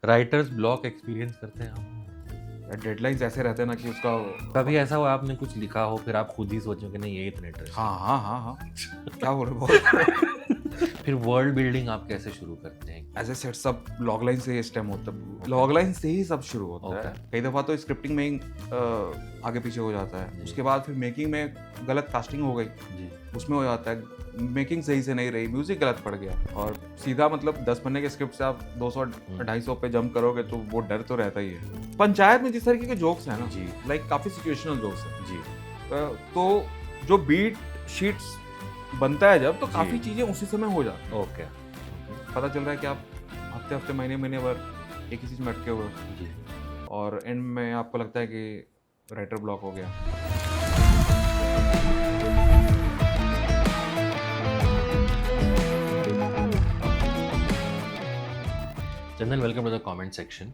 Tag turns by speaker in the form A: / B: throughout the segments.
A: Writers block experience करते हैं आप?
B: डेडलाइंस ऐसे रहते हैं ना कि उसका
A: कभी ऐसा हुआ आपने कुछ लिखा हो फिर आप खुद ही सोचो कि नहीं ये इतने इंटरेस्टिंग
B: हाँ हाँ हाँ हाँ क्या बोल रहे बहुत
A: फिर वर्ल्ड बिल्डिंग आप कैसे शुरू करते हैं?
B: ऐसे सेट सब लॉगलाइन से ही स्टेम होता है, लॉगलाइन से ही सब शुरू होता है।
A: Okay.
B: कई दफ़ा तो स्क्रिप्टिंग में ही आगे पीछे हो जाता है, उसके बाद फिर मेकिंग में गलत कास्टिंग हो गई,
A: जी।
B: उसमें हो जाता है मेकिंग सही से नहीं रही, म्यूजिक गलत पड़ गया और सीधा मतलब 10 पन्ने के स्क्रिप्ट से आप 200-250 पे जंप करोगे तो वो डर तो रहता ही है। पंचायत में जिस तरीके के जोक्स हैं ना
A: जी।
B: लाइक काफ़ी सिचुएशनल जोक्स हैं
A: जी।
B: तो जो बीट शीट्स बनता है जब तो
A: जी।
B: काफ़ी चीज़ें उसी समय हो जाती हैं।
A: ओके।
B: पता चल रहा है कि आप हफ्ते हफ्ते महीने महीने भर एक ही चीज़ में अटके हुए हो
A: जी।
B: और एंड में आपको लगता है कि राइटर ब्लॉक हो गया।
A: Chandan, welcome to the comment section.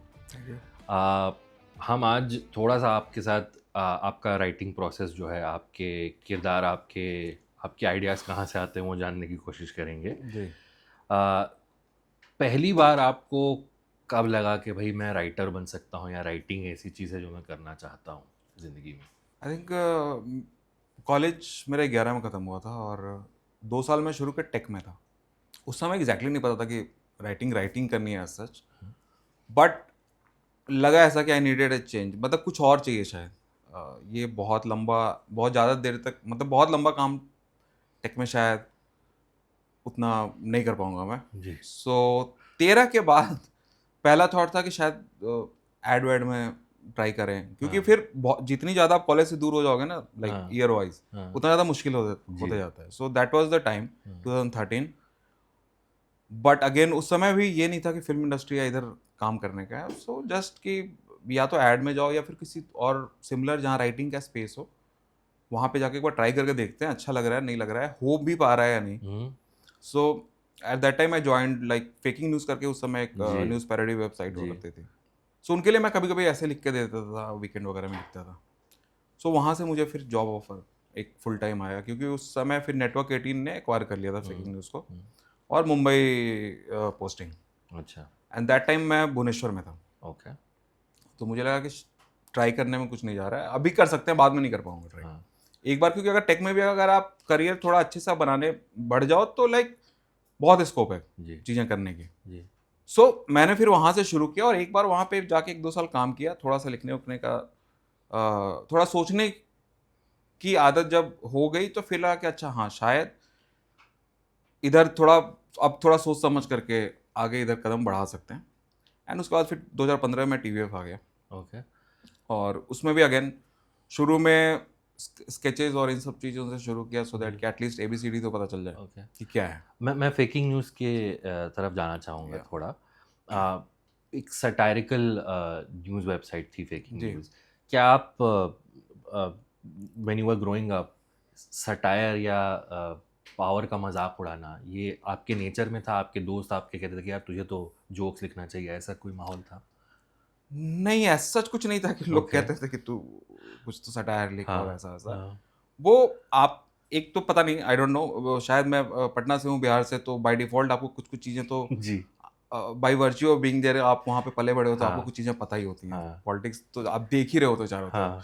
A: हम आज थोड़ा सा आपके साथ आपका राइटिंग प्रोसेस जो है, आपके किरदार, आपके आइडियाज़ कहाँ से आते हैं वो जानने की कोशिश करेंगे।
B: जी।
A: पहली बार आपको कब लगा कि भाई मैं राइटर बन सकता हूँ या राइटिंग ऐसी चीज़ है जो मैं करना चाहता हूँ ज़िंदगी में?
B: आई थिंक कॉलेज मेरा 11 में ख़त्म हुआ था और 2 साल मैं शुरू के टेक में था। उस समय एग्जैक्टली नहीं पता था कि राइटिंग करनी है एज सच, बट लगा ऐसा कि आई नीडेड अ चेंज, मतलब कुछ और चाहिए शायद। ये बहुत लंबा, बहुत ज़्यादा देर तक, मतलब बहुत लंबा काम टेक में शायद उतना नहीं कर पाऊंगा मैं।
A: जी।
B: सो 13 के बाद पहला थॉट था कि शायद एड वेड में ट्राई करें, क्योंकि
A: हाँ।
B: फिर जितनी ज़्यादा आप कॉलेज से दूर हो जाओगे ना लाइक
A: हाँ।
B: ईयर वाइज,
A: हाँ।
B: उतना ज़्यादा मुश्किल
A: जी।
B: होते जाता है। So that was the time
A: हाँ।
B: 2013। बट अगेन उस समय भी ये नहीं था कि फिल्म इंडस्ट्री या इधर काम करने का है। सो जस्ट कि या तो एड में जाओ या फिर किसी और सिमिलर जहाँ राइटिंग का स्पेस हो, वहाँ पे जाके एक बार ट्राई करके देखते हैं अच्छा लग रहा है नहीं लग रहा है, हो भी पा रहा है या नहीं।
A: Hmm.
B: So at that time I joined like faking news करके, उस समय एक
A: जी।
B: न्यूज़ पैरोडी वेबसाइट हुआ
A: जी।
B: करती थी। सो उनके लिए मैं कभी कभी ऐसे लिख के दे देता था, वीकेंड वगैरह में लिखता था। सो वहाँ से मुझे फिर जॉब ऑफर एक फुल टाइम आया, क्योंकि उस समय फिर नेटवर्क 18 ने एक्वायर कर लिया था फेकिंग न्यूज़ को और मुंबई पोस्टिंग।
A: अच्छा।
B: एंड दैट टाइम मैं भुवनेश्वर में था,
A: ओके।
B: तो मुझे लगा कि ट्राई करने में कुछ नहीं जा रहा है, अभी कर सकते हैं, बाद में नहीं कर पाऊंगा ट्राई
A: हाँ।
B: एक बार, क्योंकि अगर टेक में भी अगर आप करियर थोड़ा अच्छे से बनाने बढ़ जाओ तो लाइक बहुत स्कोप है
A: जी।
B: चीज़ें करने की।
A: जी।
B: सो मैंने फिर वहाँ से शुरू किया और एक बार वहाँ पे जाके 1-2 साल काम किया, थोड़ा सा लिखने उखने का, थोड़ा सोचने की आदत जब हो गई तो फिर लगा कि अच्छा हाँ शायद इधर थोड़ा, अब थोड़ा सोच समझ करके आगे इधर कदम बढ़ा सकते हैं। एंड उसके बाद फिर 2015 में टीवीएफ आ गया
A: ओके।
B: और उसमें भी अगेन शुरू में स्केचेस और इन सब चीज़ों से शुरू किया, सो दैट कि एटलीस्ट ABCD तो पता चल जाए
A: ओके।
B: कि क्या है।
A: मैं फेकिंग न्यूज़ के तरफ जाना चाहूँगा
B: Yeah.
A: थोड़ा। एक सटायरिकल न्यूज़ वेबसाइट थी फेकिंग
B: जी।
A: न्यूज़। क्या आप when you were growing up satire या पावर का मजाक उड़ाना ये आपके नेचर में था? आपके दोस्त आपके कहते थे कि यार तुझे तो जोक्स लिखना चाहिए, ऐसा कोई माहौल था?
B: नहीं, ऐसा सच कुछ नहीं था कि लोग
A: ओके।
B: कहते थे कि तू कुछ तो सटायर लिख और
A: हाँ।
B: ऐसा ऐसा।
A: हाँ।
B: वो आप एक तो पता नहीं, आई डोंट नो, शायद मैं पटना से हूँ, बिहार से, तो बाय डिफॉल्ट आपको कुछ कुछ चीज़ें तो
A: जी।
B: By virtue of being there आप वहाँ पे पले बड़े हो तो आपको
A: हाँ।
B: कुछ चीज़ें पता ही होती हैं।
A: हाँ।
B: पॉलिटिक्स तो आप देख ही रहे हो तो चारों तरफ,
A: हाँ।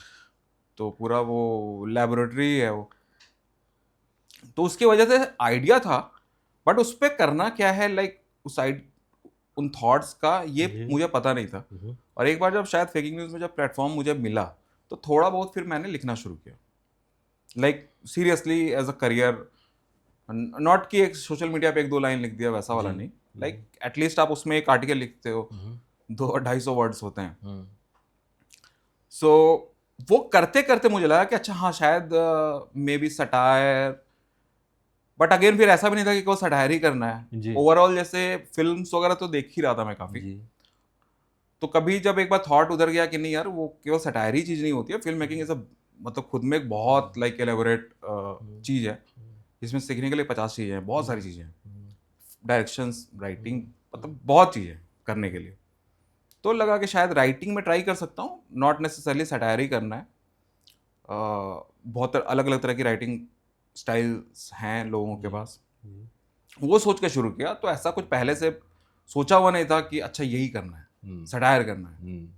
B: तो पूरा वो लैबोरेटरी है वो। तो उसकी वजह से आइडिया था, बट उस पे करना क्या है लाइक उन थॉट्स का ये
A: जी।
B: मुझे पता नहीं था। और एक बार जब शायद फेकिंग न्यूज़ में जब प्लेटफॉर्म मुझे मिला तो थोड़ा बहुत फिर मैंने लिखना शुरू किया, like seriously as a career. Not कि एक सोशल मीडिया पे 1-2 लाइन लिख दिया वैसा वाला
A: जी।
B: नहीं, लाइक एटलीस्ट आप उसमें एक आर्टिकल लिखते हो, 200-250 वर्ड्स होते हैं। सो वो करते करते मुझे लगा कि अच्छा हाँ शायद may be satire, but again फिर ऐसा भी नहीं था कि केवल सटायर ही करना है।
A: जी।
B: ओवरऑल जैसे फिल्म्स वगैरह तो देख ही रहा था मैं काफ़ी,
A: जी।
B: तो कभी जब एक बार थॉट उधर गया कि नहीं यार वो केवल सटायर ही चीज़ नहीं होती है, फिल्म मेकिंग इज अ, मतलब खुद में एक बहुत लाइक एलेबोरेट चीज़ है, इसमें सीखने के लिए 50 चीज़ें हैं, बहुत सारी चीज़ें हैं, डायरेक्शंस, राइटिंग, मतलब बहुत चीज़ें करने के लिए। तो लगा कि शायद राइटिंग में ट्राई कर सकता हूँ, नॉट नेसेसरली सटायर ही करना है। बहुत अलग अलग तरह की राइटिंग स्टाइल्स हैं लोगों के पास, वो सोच के शुरू किया। तो ऐसा कुछ पहले से सोचा हुआ नहीं था कि अच्छा यही करना है, सटायर करना है,
A: हम्म,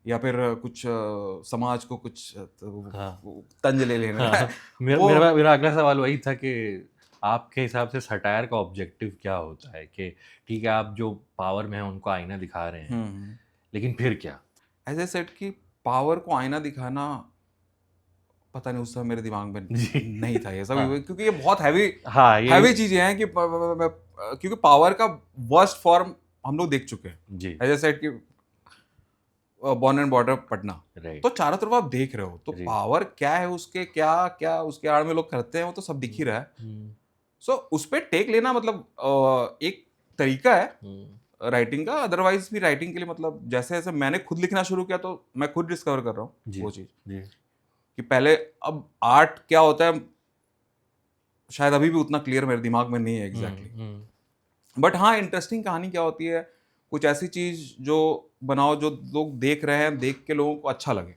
B: या फिर कुछ समाज को कुछ
A: हाँ
B: तंज ले लेना है
A: हाँ मेरा
B: वो
A: मेरा मेरा अगला सवाल वही था कि आपके हिसाब से सटायर का ऑब्जेक्टिव क्या होता है कि ठीक है आप जो पावर में हैं उनको आईना दिखा रहे हैं लेकिन फिर क्या?
B: एज ए सेट कि पावर को आईना दिखाना, पता नहीं उस समय मेरे दिमाग में
A: जी
B: नहीं था ये सब,
A: हाँ
B: क्योंकि ये बहुत हैवी
A: हाँ ये
B: हैवी चीजें हैं कि क्योंकि पावर का वर्स्ट फॉर्म हम लोग देख चुके हैं।
A: जी
B: एज ए सेट कि born and border Patna,
A: right
B: तो चारों तरफ आप देख रहे हो, तो
A: जी
B: पावर क्या है उसके, क्या क्या उसके आड़ में लोग करते हैं, वो तो सब दिख ही रहा है। सो उस पर टेक लेना मतलब एक तरीका है राइटिंग का। अदरवाइज भी राइटिंग के लिए मतलब जैसे जैसे मैंने खुद लिखना शुरू किया तो मैं खुद डिस्कवर कर रहा हूँ
A: जी
B: वो चीज़
A: जी
B: कि पहले, अब आर्ट क्या होता है शायद अभी भी उतना क्लियर मेरे दिमाग में नहीं है एग्जैक्टली। बट हाँ, इंटरेस्टिंग कहानी क्या होती है, कुछ ऐसी चीज़ जो बनाओ जो लोग देख रहे हैं, देख के लोगों को अच्छा लगे।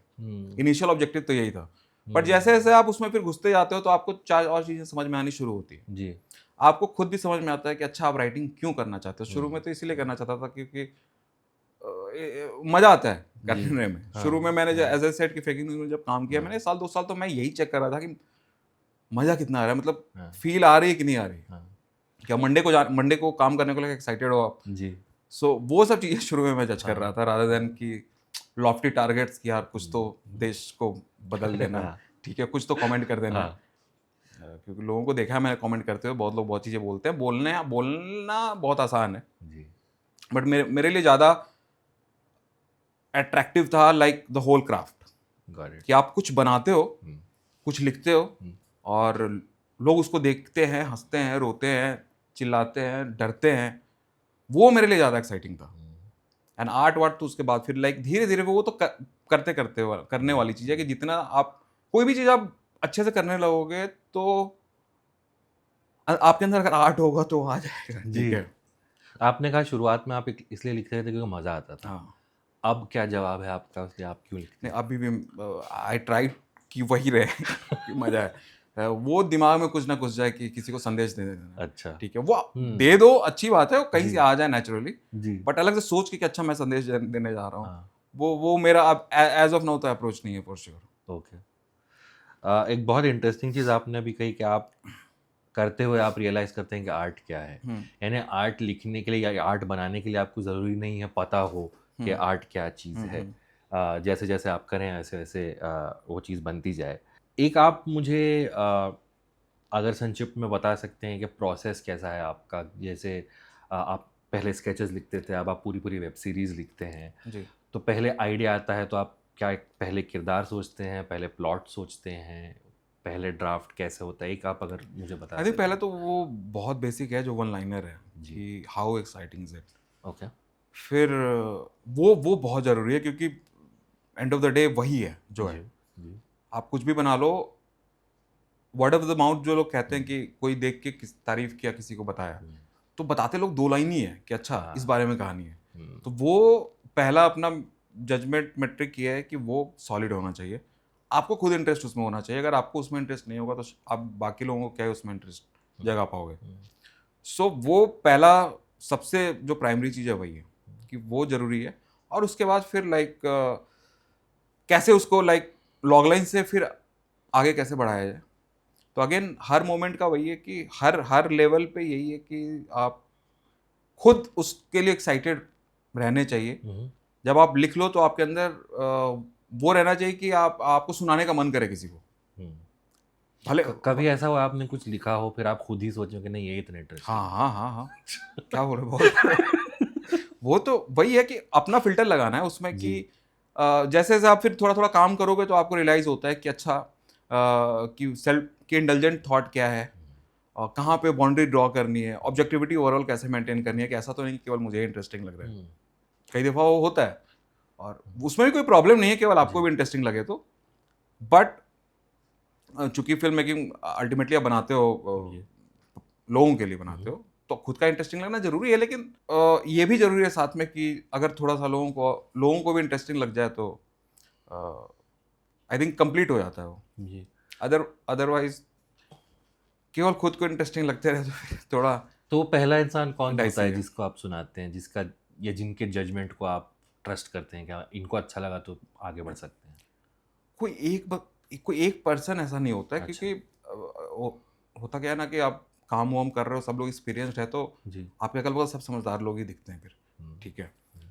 B: इनिशियल ऑब्जेक्टिव तो यही था, बट जैसे जैसे आप उसमें फिर घुसते जाते हो तो आपको चार और चीज़ें समझ में आनी शुरू होती है।
A: जी
B: आपको खुद भी समझ में आता है कि अच्छा आप राइटिंग क्यों करना चाहते हो। शुरू में तो इसीलिए करना चाहता था क्योंकि मजा आता है करने में।
A: हाँ,
B: शुरू में मैंने
A: हाँ,
B: एज ए सेट की फेकिंग न्यूज़ में जब काम किया, मैंने साल 2 साल तो मैं यही चेक कर रहा था कि मजा कितना आ रहा है, मतलब
A: हाँ,
B: फील आ रही है कि नहीं आ रही,
A: हाँ,
B: क्या मंडे को काम करने को लेकर एक्साइटेड हो आप।
A: जी
B: सो वो सब चीज़ें शुरू में मैं जज कर रहा था, रादर देन कि लॉफ्टी टारगेट्स कि यार कुछ तो देश को बदल देना,
A: हाँ,
B: ठीक है कुछ तो कमेंट कर देना।
A: हाँ,
B: क्योंकि लोगों को देखा है मैंने कमेंट करते हुए, बहुत लोग बहुत चीज़ें बोलते हैं, बोलना बहुत आसान है,
A: जी
B: बट मेरे लिए ज़्यादा अट्रैक्टिव था like the whole craft,
A: got it
B: कि आप कुछ बनाते हो, कुछ लिखते हो, और लोग उसको देखते हैं, हंसते हैं, रोते हैं, चिल्लाते हैं, डरते हैं, वो मेरे लिए ज़्यादा एक्साइटिंग था। एंड आर्ट वार्ट तो उसके बाद फिर लाइक धीरे धीरे वो तो करते करते करने वाली चीज़ है कि जितना आप कोई भी चीज़ आप अच्छे से करने लगोगे तो आपके अंदर अगर आर्ट होगा तो आ जाएगा,
A: जी
B: ठीक है।
A: आपने कहा शुरुआत में आप इसलिए लिखते थे क्योंकि मज़ा आता था।
B: हाँ,
A: अब क्या जवाब है आपका कि आप क्यों लिखते
B: नहीं
A: हैं?
B: अभी भी आई ट्राई कि वही रहे कि मजा है। वो दिमाग में कुछ ना कुछ जाए कि किसी को संदेश दे देना,
A: अच्छा
B: ठीक है, वो दे दो अच्छी बात है, वो कहीं
A: जी
B: से आ जाए नेचुरली,
A: जी
B: बट अलग से सोच के कि अच्छा मैं संदेश देने जा रहा हूँ,
A: हाँ
B: वो मेरा अब एज ऑफ नाउ तो अप्रोच नहीं है फॉर श्योर।
A: ओके एक बहुत इंटरेस्टिंग चीज़ आपने अभी कही कि आप करते हुए आप रियलाइज़ करते हैं कि आर्ट क्या है। यानी आर्ट लिखने के लिए या आर्ट बनाने के लिए आपको ज़रूरी नहीं है पता हो कि आर्ट क्या चीज़ है। जैसे जैसे आप करें वैसे वैसे वो चीज़ बनती जाए। एक आप मुझे अगर संक्षिप्त में बता सकते हैं कि प्रोसेस कैसा है आपका? जैसे आप पहले स्केचेस लिखते थे, अब आप पूरी पूरी वेब सीरीज़ लिखते हैं।
B: जी,
A: तो पहले आइडिया आता है तो आप क्या पहले किरदार सोचते हैं, पहले प्लॉट सोचते हैं, पहले ड्राफ्ट कैसे होता है? एक आप अगर मुझे बता
B: आई थिंक
A: सकें।
B: पहले तो वो बहुत बेसिक है जो वन लाइनर है
A: जी।
B: कि how exciting is it.
A: Okay.
B: फिर वो बहुत ज़रूरी है क्योंकि एंड ऑफ द डे वही है जो
A: जी,
B: है।
A: जी।
B: आप कुछ भी बना लो, वर्ड ऑफ द माउथ जो लोग कहते हैं कि कोई देख के किस तारीफ किया, किसी को बताया, तो बताते लोग 2 लाइन ही है कि अच्छा इस बारे में कहानी है। तो वो पहला अपना जजमेंट मेट्रिक ये है कि वो सॉलिड होना चाहिए, आपको खुद इंटरेस्ट उसमें होना चाहिए। अगर आपको उसमें इंटरेस्ट नहीं होगा तो आप बाकी लोगों को क्या है उसमें इंटरेस्ट जगा पाओगे। सो वो पहला सबसे जो प्राइमरी चीज़ है वही है कि वो ज़रूरी है। और उसके बाद फिर लाइक कैसे उसको लाइक लॉगलाइन से फिर आगे कैसे बढ़ाया जाए। तो अगेन हर मोमेंट का वही है कि हर लेवल पे यही है कि आप खुद उसके लिए एक्साइटेड रहने चाहिए। जब आप लिख लो तो आपके अंदर वो रहना चाहिए कि आपको सुनाने का मन करे किसी को, भले।
A: कभी ऐसा हुआ आपने कुछ लिखा हो फिर आप खुद ही सोचो कि नहीं ये इतना इंटरेस्टिंग
B: हाँ हाँ हाँ हाँ, क्या बोले बहुत वो तो वही है कि अपना फिल्टर लगाना है उसमें कि जैसे जैसे आप फिर थोड़ा थोड़ा काम करोगे तो आपको रियलाइज होता है कि अच्छा कि सेल्फ की इंडल्जेंट थॉट क्या है और कहाँ पे बाउंड्री ड्रॉ करनी है, ऑब्जेक्टिविटी ओवरऑल कैसे मेंटेन करनी है, कि ऐसा तो नहीं कि केवल मुझे इंटरेस्टिंग लग रहा है। कई दफ़ा वो होता है और उसमें भी कोई प्रॉब्लम नहीं है, केवल आपको भी इंटरेस्टिंग लगे तो। बट चूंकि फिल्म मेकिंग अल्टीमेटली आप बनाते हो लोगों के लिए बनाते हो, तो खुद का इंटरेस्टिंग लगना जरूरी है, लेकिन ये भी जरूरी है साथ में कि अगर थोड़ा सा लोगों को भी इंटरेस्टिंग लग जाए तो आई थिंक कंप्लीट हो जाता है वो।
A: जी।
B: अदरवाइज केवल खुद को इंटरेस्टिंग लगते रहे तो फिर थोड़ा
A: तो पहला इंसान कौन होता
B: डाइसी
A: है
B: है।
A: जिसको आप सुनाते हैं, जिसका या जिनके जजमेंट को आप ट्रस्ट करते हैं कि हाँ, इनको अच्छा लगा तो आगे बढ़ सकते हैं?
B: कोई एक पर्सन ऐसा नहीं होता है,
A: अच्छा।
B: क्योंकि होता क्या है ना कि आप काम वाम कर रहे हो, सब लोग एक्सपीरियंस्ड है, तो
A: जी।
B: आपके अगल बगल सब समझदार लोग ही दिखते हैं फिर।
A: हम्म,
B: ठीक है,
A: हम्म,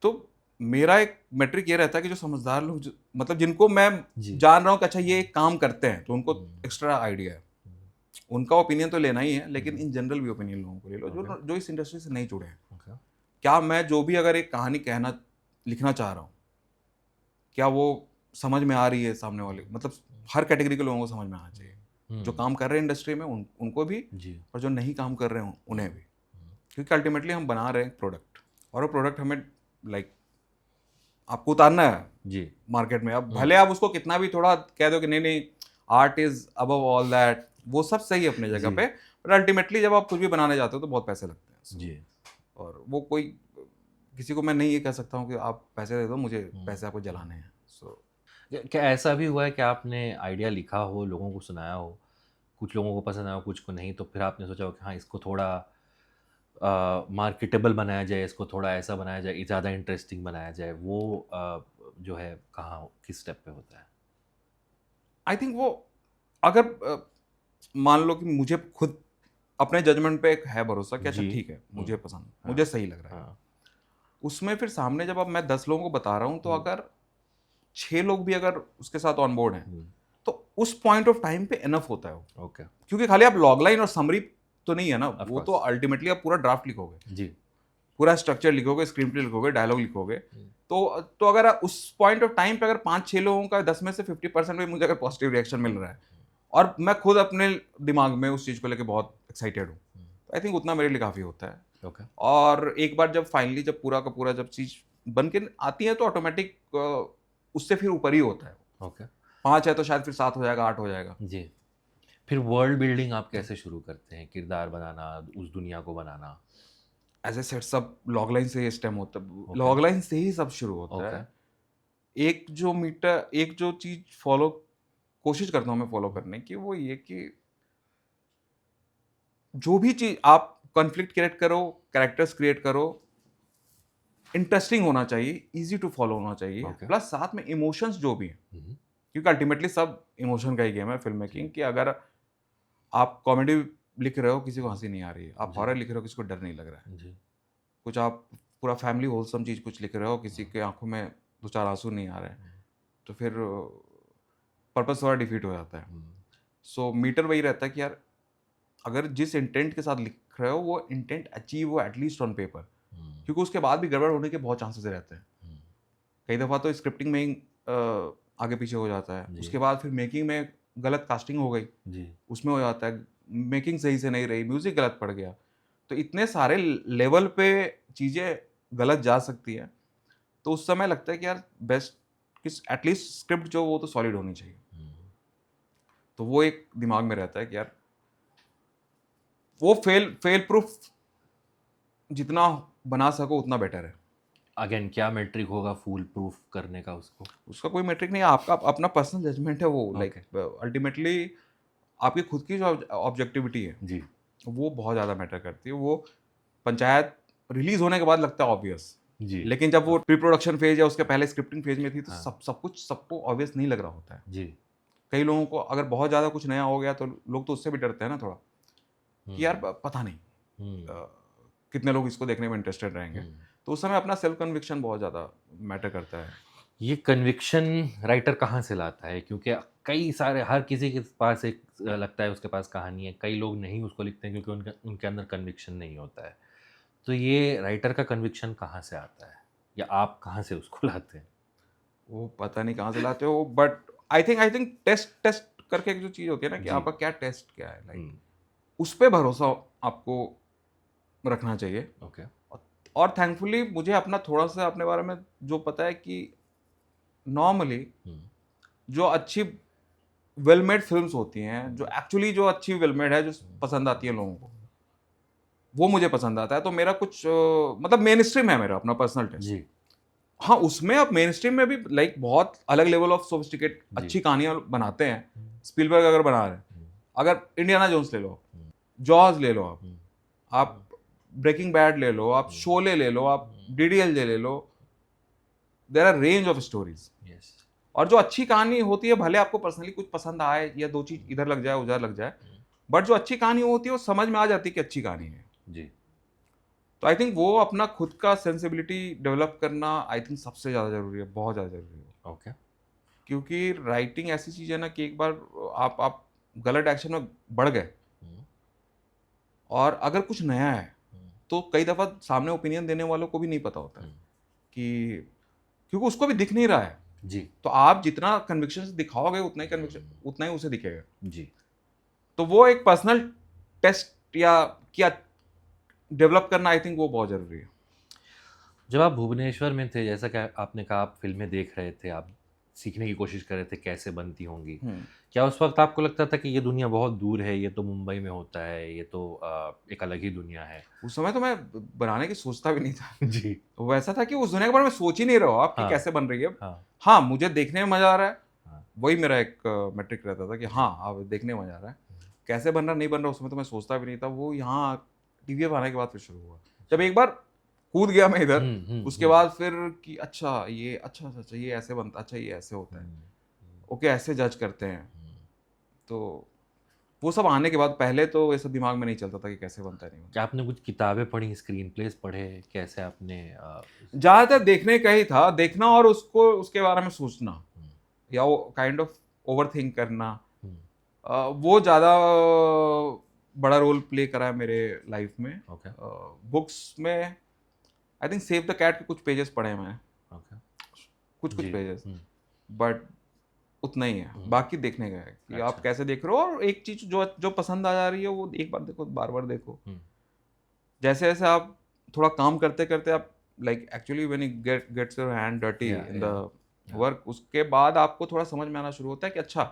B: तो मेरा एक मेट्रिक ये रहता है कि जो समझदार लोग मतलब जिनको मैं
A: जी।
B: जान रहा हूँ कि अच्छा ये काम करते हैं, तो उनको
A: हम्म,
B: एक्स्ट्रा आइडिया है,
A: हम्म,
B: उनका ओपिनियन तो लेना ही है, लेकिन
A: हम्म,
B: इन जनरल भी ओपिनियन लोगों को ले लो
A: ओके,
B: जो जो इस इंडस्ट्री से नहीं जुड़े हैं।
A: ओके,
B: क्या मैं जो भी अगर एक कहानी लिखना चाह रहा हूँ, क्या वो समझ में आ रही है सामने वाले, मतलब हर कैटेगरी के लोगों को समझ में आना चाहिए, जो
A: हम्म,
B: काम कर रहे हैं इंडस्ट्री में उनको भी,
A: जी,
B: और जो नहीं काम कर रहे हैं उन्हें भी,
A: हम्म,
B: क्योंकि अल्टीमेटली हम बना रहे हैं प्रोडक्ट, और वो प्रोडक्ट हमें लाइक आपको उतारना है
A: जी,
B: मार्केट में। अब
A: हम्म,
B: भले आप उसको कितना भी थोड़ा कह दो कि नहीं नहीं, art is above all that, वो सब सही है अपने जगह
A: जी,
B: पे, बट अल्टीमेटली जब आप कुछ भी बनाने जाते हो तो बहुत पैसे लगते हैं।
A: जी,
B: और वो कोई किसी को मैं नहीं ये कह सकता हूँ कि आप पैसे दे दो मुझे, पैसे आपको
A: हम्म।
B: जलाने हैं। सो
A: क्या ऐसा भी हुआ है कि आपने आइडिया लिखा हो, लोगों को सुनाया हो, कुछ लोगों को पसंद आया हो, कुछ को नहीं, तो फिर आपने सोचा हो कि हाँ, इसको थोड़ा मार्केटेबल बनाया जाए, इसको थोड़ा ऐसा बनाया जाए, ज़्यादा इंटरेस्टिंग बनाया जाए, वो जो है कहाँ, किस स्टेप पे होता है?
B: आई थिंक वो अगर मान लो कि मुझे खुद अपने जजमेंट पे एक है भरोसा कि अच्छा
A: जी।
B: ठीक है,
A: हम्म,
B: मुझे पसंद, मुझे
A: हाँ,
B: सही लग रहा है,
A: हाँ,
B: उसमें फिर सामने जब अब मैं 10 लोगों को बता रहा हूँ, तो
A: हम्म,
B: अगर 6 लोग भी अगर उसके साथ ऑन बोर्ड हैं,
A: हम्म,
B: तो उस पॉइंट ऑफ टाइम पे इनफ होता है वो।
A: ओके,
B: क्योंकि खाली आप लॉगलाइन और समरी तो नहीं है ना,
A: ऑफ
B: वो तो
A: कोर्स,
B: अल्टीमेटली आप पूरा ड्राफ्ट लिखोगे,
A: जी,
B: पूरा स्ट्रक्चर लिखोगे, स्क्रीन प्ले लिखोगे, डायलॉग लिखोगे।
A: हम्म,
B: तो अगर उस पॉइंट ऑफ टाइम पे अगर 5-6 लोगों का 10 में से 50% भी मुझे अगर पॉजिटिव रिएक्शन मिल रहा है, और मैं खुद अपने दिमाग में उस चीज़ को लेकर बहुत एक्साइटेड हूँ, तो आई थिंक उतना मेरे लिए काफ़ी होता है।
A: ओके,
B: और एक बार जब फाइनली जब पूरा का पूरा जब चीज़ बन के आती है, तो ऑटोमेटिक उससे फिर ऊपर ही होता है।
A: ओके,
B: 5 है तो शायद फिर 7 हो जाएगा, 8 हो जाएगा।
A: जी। फिर वर्ल्ड बिल्डिंग आप कैसे शुरू करते हैं? किरदार बनाना, उस दुनिया को बनाना?
B: एज ए सेट सब लॉगलाइन से ही स्टेम होता है,
A: ओके,
B: लॉगलाइन से ही सब शुरू होता
A: ओके,
B: है। एक जो चीज़ फॉलो कोशिश करता हूँ मैं फॉलो करने की, वो ये कि जो भी चीज़ आप कॉन्फ्लिक्ट क्रिएट करो, कैरेक्टर्स क्रिएट करो, इंटरेस्टिंग होना चाहिए, ईज़ी टू फॉलो होना चाहिए,
A: ओके,
B: प्लस साथ में इमोशंस जो भी हैं,
A: हम्म,
B: क्योंकि अल्टीमेटली सब इमोशन का ही गेम है फिल्म
A: जी,
B: मेकिंग। कि अगर आप कॉमेडी लिख रहे हो, किसी को हँसी नहीं आ रही है, आप
A: जी,
B: हॉरर लिख रहे हो, किसी को डर नहीं लग रहा है,
A: जी,
B: कुछ आप पूरा फैमिली होलसम चीज़ कुछ लिख रहे हो, किसी
A: हम्म,
B: के आँखों में 2-4 आँसू नहीं आ रहे हैं,
A: हम्म,
B: तो फिर पर्पस थोड़ा डिफीट हो जाता है।
A: हम्म,
B: सो मीटर वही रहता है कि यार अगर जिस इंटेंट के साथ लिख रहे हो, वो इंटेंट अचीव हो एटलीस्ट ऑन पेपर,
A: हम्म,
B: क्योंकि उसके बाद भी गड़बड़ होने के बहुत चांसेस रहते हैं।
A: हम्म,
B: कई दफ़ा तो स्क्रिप्टिंग में ही आगे पीछे हो जाता है,
A: जी,
B: उसके बाद फिर मेकिंग में गलत कास्टिंग हो गई,
A: जी,
B: उसमें हो जाता है, मेकिंग सही से नहीं रही, म्यूज़िक गलत पड़ गया, तो इतने सारे लेवल पे चीज़ें गलत जा सकती है। तो उस समय लगता है कि यार बेस्ट किस एटलीस्ट स्क्रिप्ट जो वो तो सॉलिड होनी चाहिए।
A: हम्म,
B: तो वो एक दिमाग में रहता है कि यार वो फेल प्रूफ जितना बना सको उतना बेटर है।
A: अगेन क्या मेट्रिक होगा फूल प्रूफ करने का उसको?
B: उसका कोई मैट्रिक नहीं है, आपका अपना पर्सनल जजमेंट है वो,
A: ओके,
B: लाइक अल्टीमेटली आपकी खुद की जो ऑब्जेक्टिविटी है,
A: जी,
B: वो बहुत ज़्यादा मैटर करती है। वो पंचायत रिलीज होने के बाद लगता है ऑब्वियस,
A: जी,
B: लेकिन जब वो प्री प्रोडक्शन फेज या उसके पहले स्क्रिप्टिंग फेज में थी, तो
A: हाँ,
B: सब कुछ सबको ऑब्वियस नहीं लग रहा होता है।
A: जी,
B: कई लोगों को अगर बहुत ज़्यादा कुछ नया हो गया, तो लोग तो उससे भी डरते हैं ना थोड़ा, कि यार
A: हम्म,
B: पता नहीं
A: हम्म,
B: कितने लोग इसको देखने में इंटरेस्टेड रहेंगे।
A: हम्म।
B: तो उस समय अपना सेल्फ कन्विक्शन बहुत ज़्यादा मैटर करता है।
A: ये कन्विक्शन राइटर कहाँ से लाता है? क्योंकि कई सारे, हर किसी के पास एक लगता है उसके पास कहानी है, कई लोग नहीं उसको लिखते हैं क्योंकि उनके उनके अंदर कन्विक्शन नहीं होता है। तो ये राइटर का कन्विक्शन कहाँ से आता है? या आप कहाँ से उसको लाते हैं?
B: वो पता नहीं कहाँ से लाते हो, but I think test test करके एक जो चीज़ होती है ना, कि
A: जी,
B: आपका क्या टेस्ट क्या है, लाइक
A: हुँ,
B: उस पे भरोसा आपको रखना चाहिए।
A: ओके,
B: और थैंकफुली मुझे अपना थोड़ा-सा अपने बारे में जो पता है कि नॉर्मली
A: हुँ,
B: जो अच्छी वेल मेड फ़िल्म्स होती हैं, जो एक्चुअली जो अच्छी वेल मेड है, जो
A: हुँ,
B: पसंद आती है लोगों को, वो मुझे पसंद आता है। तो मेरा कुछ मतलब मेनस्ट्रीम है मेरा अपना पर्सनल टेस्ट।
A: जी,
B: हाँ, उसमें अब मेनस्ट्रीम में भी लाइक बहुत अलग लेवल ऑफ सोफिस्टिकेट
A: जी,
B: अच्छी कहानियाँ बनाते हैं।
A: हुँ,
B: स्पीलबर्ग अगर बना रहे हैं,
A: हुँ,
B: अगर इंडियाना जोन्स ले लो,
A: हुँ,
B: जॉज ले लो,
A: हुँ,
B: आप ब्रेकिंग बैड ले लो, आप
A: हुँ,
B: शोले ले लो, आप
A: हुँ,
B: डीडीएलजे ले लो, there are range of stories.
A: Yes.
B: और जो अच्छी कहानी होती है, भले आपको पर्सनली कुछ पसंद आए या दो चीज इधर लग जाए उधर लग जाए, बट जो अच्छी कहानी होती है वो समझ में आ जाती है कि अच्छी कहानी है।
A: जी।
B: तो आई थिंक वो अपना खुद का सेंसिबिलिटी डेवलप करना आई थिंक सबसे ज़्यादा जरूरी है, बहुत ज़्यादा जरूरी है।
A: ओके।
B: क्योंकि राइटिंग ऐसी चीज़ है ना कि एक बार आप गलत एक्शन में बढ़ गए और अगर कुछ नया है तो कई दफ़ा सामने ओपिनियन देने वालों को भी नहीं पता होता है कि, क्योंकि उसको भी दिख नहीं रहा है
A: जी।
B: तो आप जितना कन्विक्शन से दिखाओगे उतना ही कन्विक्शन उतना ही उसे दिखेगा।
A: जी।
B: तो वो एक पर्सनल टेस्ट या क्या डेवलप करना आई थिंक वो बहुत ज़रूरी है।
A: जब आप भुवनेश्वर में थे, जैसा कि आपने कहा आप फिल्में देख रहे थे, आप सीखने की कोशिश कर रहे थे कैसे बनती होंगी, क्या उस वक्त आपको लगता था कि ये दुनिया बहुत दूर है, ये तो मुंबई में होता है, ये तो एक अलग ही दुनिया है?
B: उस समय तो मैं बनाने की सोचता भी नहीं था।
A: जी।
B: वो ऐसा था कि उस दुनिया के बारे में सोच ही नहीं रहा हो आप कि
A: हाँ।
B: कैसे बन रही है।
A: हाँ।
B: हाँ, मुझे देखने में मज़ा आ रहा है,
A: हाँ।
B: वही मेरा एक मैट्रिक रहता था कि हाँ, अब देखने में मज़ा आ रहा है। कैसे बन रहा नहीं बन रहा उसमें तो मैं सोचता भी नहीं था। वो यहाँ टीवीएफ आने के बाद फिर शुरू हुआ। जब एक बार कूद गया मैं इधर, उसके बाद फिर कि अच्छा ये अच्छा ये ऐसे बनता, अच्छा ये ऐसे होता है, ओके ऐसे जज करते हैं। तो वो सब आने के बाद पहले तो ये सब दिमाग में नहीं चलता था कि कैसे बनता है नहीं बनता।
A: क्या आपने कुछ किताबें पढ़ी, स्क्रीन प्लेस पढ़े, कैसे आपने
B: ज़्यादातर देखने का ही था, देखना और उसको उसके बारे में सोचना या वो काइंड ऑफ ओवर थिंक करना, वो ज़्यादा बड़ा रोल प्ले करा है मेरे लाइफ में।
A: ओके।
B: बुक्स में I think save the cat के कुछ पेजेस पढ़े हैं मैंने,
A: ओके।
B: कुछ
A: जी।
B: पेजेस, बट उतना ही है। बाकी देखने का है कि आप
A: अच्छा।
B: कैसे देख रहे हो, और एक चीज जो जो पसंद आ जा रही है वो एक बार देखो, बार बार देखो। जैसे जैसे आप थोड़ा काम करते करते आप like actually when you gets your hand dirty
A: Yeah,
B: in the
A: yeah.
B: Work, उसके बाद आपको थोड़ा समझ में आना शुरू होता है कि अच्छा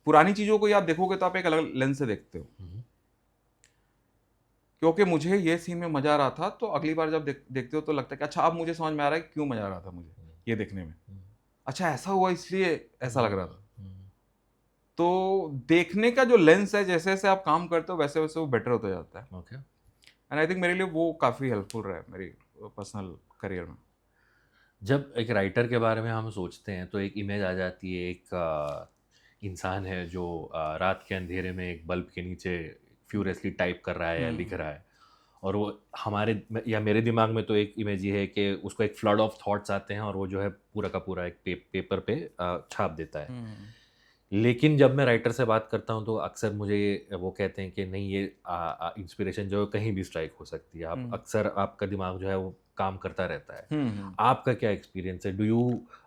B: पुरानी चीज़ों को ही आप देखोगे तो आप एक अलग लेंस से देखते हो। क्योंकि मुझे ये सीन में मजा आ रहा था तो अगली बार जब देखते हो तो लगता है कि अच्छा अब मुझे समझ में आ रहा है कि क्यों मजा आ रहा था मुझे ये देखने में। अच्छा ऐसा हुआ इसलिए ऐसा लग रहा था। तो देखने का जो लेंस है, जैसे जैसे आप काम करते हो वैसे वैसे वो बेटर होता जाता है।
A: ओके।
B: एंड आई थिंक मेरे लिए वो काफ़ी हेल्पफुल रहा है मेरी पर्सनल करियर में।
A: जब एक राइटर के बारे में हम सोचते हैं तो एक इमेज आ जाती है, एक इंसान है जो रात के अंधेरे में एक बल्ब के नीचे फ्यूरियसली टाइप कर रहा है या लिख रहा है, और वो हमारे या मेरे दिमाग में तो एक इमेज ये है कि उसको एक फ्लड ऑफ थॉट्स आते हैं और वो जो है पूरा का पूरा एक पेपर पे छाप देता है। लेकिन जब मैं राइटर से बात करता हूँ तो अक्सर मुझे वो कहते हैं कि नहीं, ये इंस्पिरेशन जो है कहीं भी स्ट्राइक हो सकती है, आप अक्सर आपका दिमाग जो है वो काम करता रहता है। आपका क्या एक्सपीरियंस है?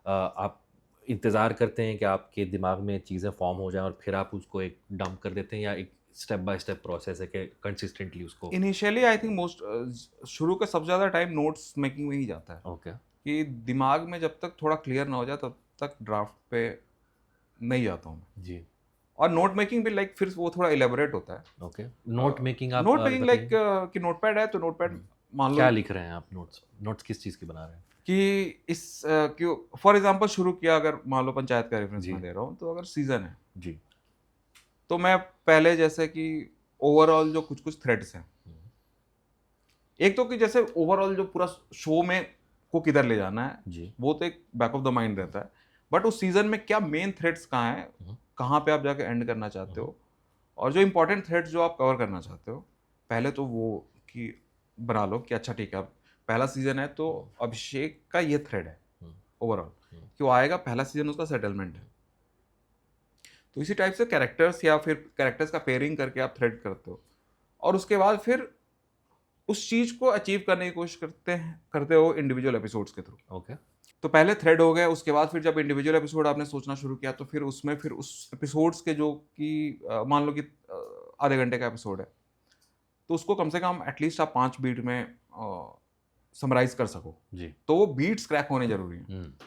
A: आप इंतज़ार करते हैं कि आपके दिमाग में चीज़ें फॉर्म हो जाएं और फिर आप उसको एक डंप कर देते हैं, या एक स्टेप बाय स्टेप प्रोसेस है कि कंसिस्टेंटली उसको?
B: इनिशियली आई थिंक मोस्ट शुरू का सबसे ज़्यादा टाइम नोट्स मेकिंग में ही जाता है।
A: ओके।
B: कि दिमाग में जब तक थोड़ा क्लियर ना हो जाए तब तक ड्राफ्ट पे नहीं जाता हूँ मैं।
A: जी।
B: और नोट मेकिंग भी लाइक फिर वो थोड़ा इलेबोरेट होता है।
A: ओके। नोट मेकिंग आप
B: नोट मेकिंग लाइक
A: बताइए।
B: कि नोटपैड है तो नोटपैड मान लो
A: क्या लिख रहे हैं आप? नोट्स नोट्स किस चीज़ की बना रहे हैं?
B: कि इस कि फॉर एग्जांपल शुरू किया, अगर मान लो पंचायत का रेफरेंस
A: जी।
B: मैं दे रहा हूँ, तो अगर सीजन है
A: जी।
B: तो मैं पहले जैसे कि ओवरऑल जो कुछ कुछ थ्रेड्स हैं, एक तो कि जैसे ओवरऑल जो पूरा शो में को किधर ले जाना है
A: जी।
B: वो तो एक बैक ऑफ द माइंड रहता है, बट उस सीजन में क्या मेन थ्रेड्स कहाँ हैं, कहाँ पे आप जाके एंड करना चाहते हो, और जो इंपॉर्टेंट थ्रेड्स जो आप कवर करना चाहते हो, पहले तो वो कि बना लो कि अच्छा ठीक है अब पहला सीजन है तो अभिषेक का ये थ्रेड है ओवरऑल, कि वो आएगा, पहला सीजन उसका सेटलमेंट है। तो इसी टाइप से कैरेक्टर्स या फिर कैरेक्टर्स का पेयरिंग करके आप थ्रेड करते हो, और उसके बाद फिर उस चीज को अचीव करने की कोशिश करते हो इंडिविजुअल एपिसोड्स के थ्रू।
A: ओके।
B: तो पहले थ्रेड हो गए, उसके बाद फिर जब इंडिविजुअल एपिसोड आपने सोचना शुरू किया तो फिर उसमें फिर उस एपिसोड्स के जो कि मान लो कि आधे घंटे का एपिसोड है तो उसको कम से कम एटलीस्ट आप 5 बीट में समराइज कर सको।
A: जी।
B: तो वो बीट्स क्रैक होने जरूरी हैं।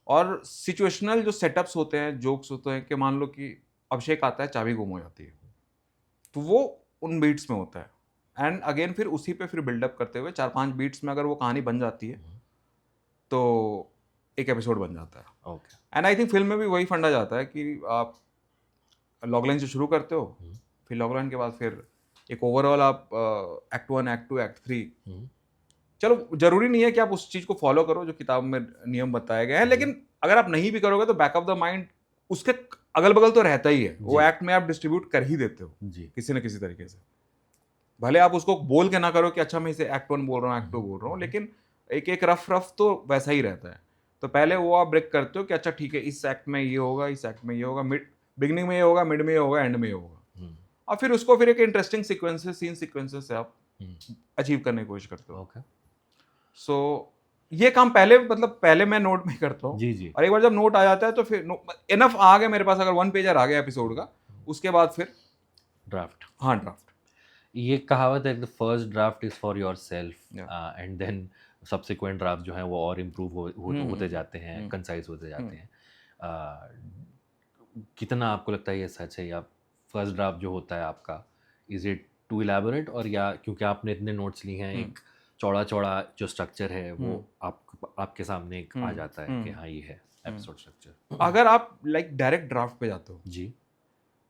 B: और सिचुएशनल जो सेटअप्स होते हैं, जोक्स होते हैं, कि मान लो कि अभिषेक आता है, चाबी गुम हो जाती है, तो वो उन बीट्स में होता है। एंड अगेन फिर उसी पे फिर बिल्डअप करते हुए 4-5 बीट्स में अगर वो कहानी बन जाती है तो एक एपिसोड बन जाता है।
A: Okay.
B: And I think film में भी वही फंडा जाता है कि आप लॉगलाइन से शुरू करते हो, फिर लॉगलाइन के बाद फिर एक ओवरऑल आप एक्ट 1, एक्ट 2, एक्ट 3 चलो जरूरी नहीं है कि आप उस चीज को फॉलो करो जो किताब में नियम बताए गए हैं, लेकिन अगर आप नहीं भी करोगे तो बैक ऑफ द माइंड उसके अगल बगल तो रहता ही है, वो
A: जी।
B: एक्ट में आप डिस्ट्रीब्यूट कर ही देते हो
A: जी।
B: किसी न किसी तरीके से। भले आप उसको बोल के ना करो कि अच्छा मैं इसे एक्ट 1 बोल रहा हूँ, एक्ट 2 बोल रहा हूँ, लेकिन एक एक रफ तो वैसा ही रहता है। तो पहले वो आप ब्रेक करते हो कि अच्छा ठीक है, इस एक्ट में ये होगा, इस एक्ट में ये होगा, मिड बिगिनिंग में ये होगा, मिड में ये होगा, एंड में ये होगा,
A: हम्म।
B: और फिर उसको फिर एक इंटरेस्टिंग सीक्वेंसेस, सीन सीक्वेंसेस से आप अचीव करने की कोशिश करते हो।
A: ओके।
B: सो ये काम पहले मतलब पहले मैं नोट में करता हूँ,
A: जी जी।
B: और एक बार जब नोट आ जाता है तो फिर इनफ आ गया मेरे पास, अगर 1 पेजर आ गया एपिसोड का, उसके बाद फिर
A: ड्राफ्ट।
B: हाँ ड्राफ्ट।
A: ये कहावत है, the first draft is for your self
B: Yeah.
A: And then subsequent draft जो है वो और इम्प्रूव होते जाते हैं,
B: हम्म।
A: कंसाइज होते जाते हैं। कितना आपको लगता है ये सच है, या फर्स्ट ड्राफ्ट जो होता है आपका, इज इट टू इलेबोरेट, और या क्योंकि आपने इतने नोट्स लिए हैं, एक चौड़ा चौड़ा जो स्ट्रक्चर है वो आपके सामने एक आ जाता है कि हाँ ये है एपिसोड स्ट्रक्चर।
B: अगर आप लाइक डायरेक्ट ड्राफ्ट पे जाते हो
A: जी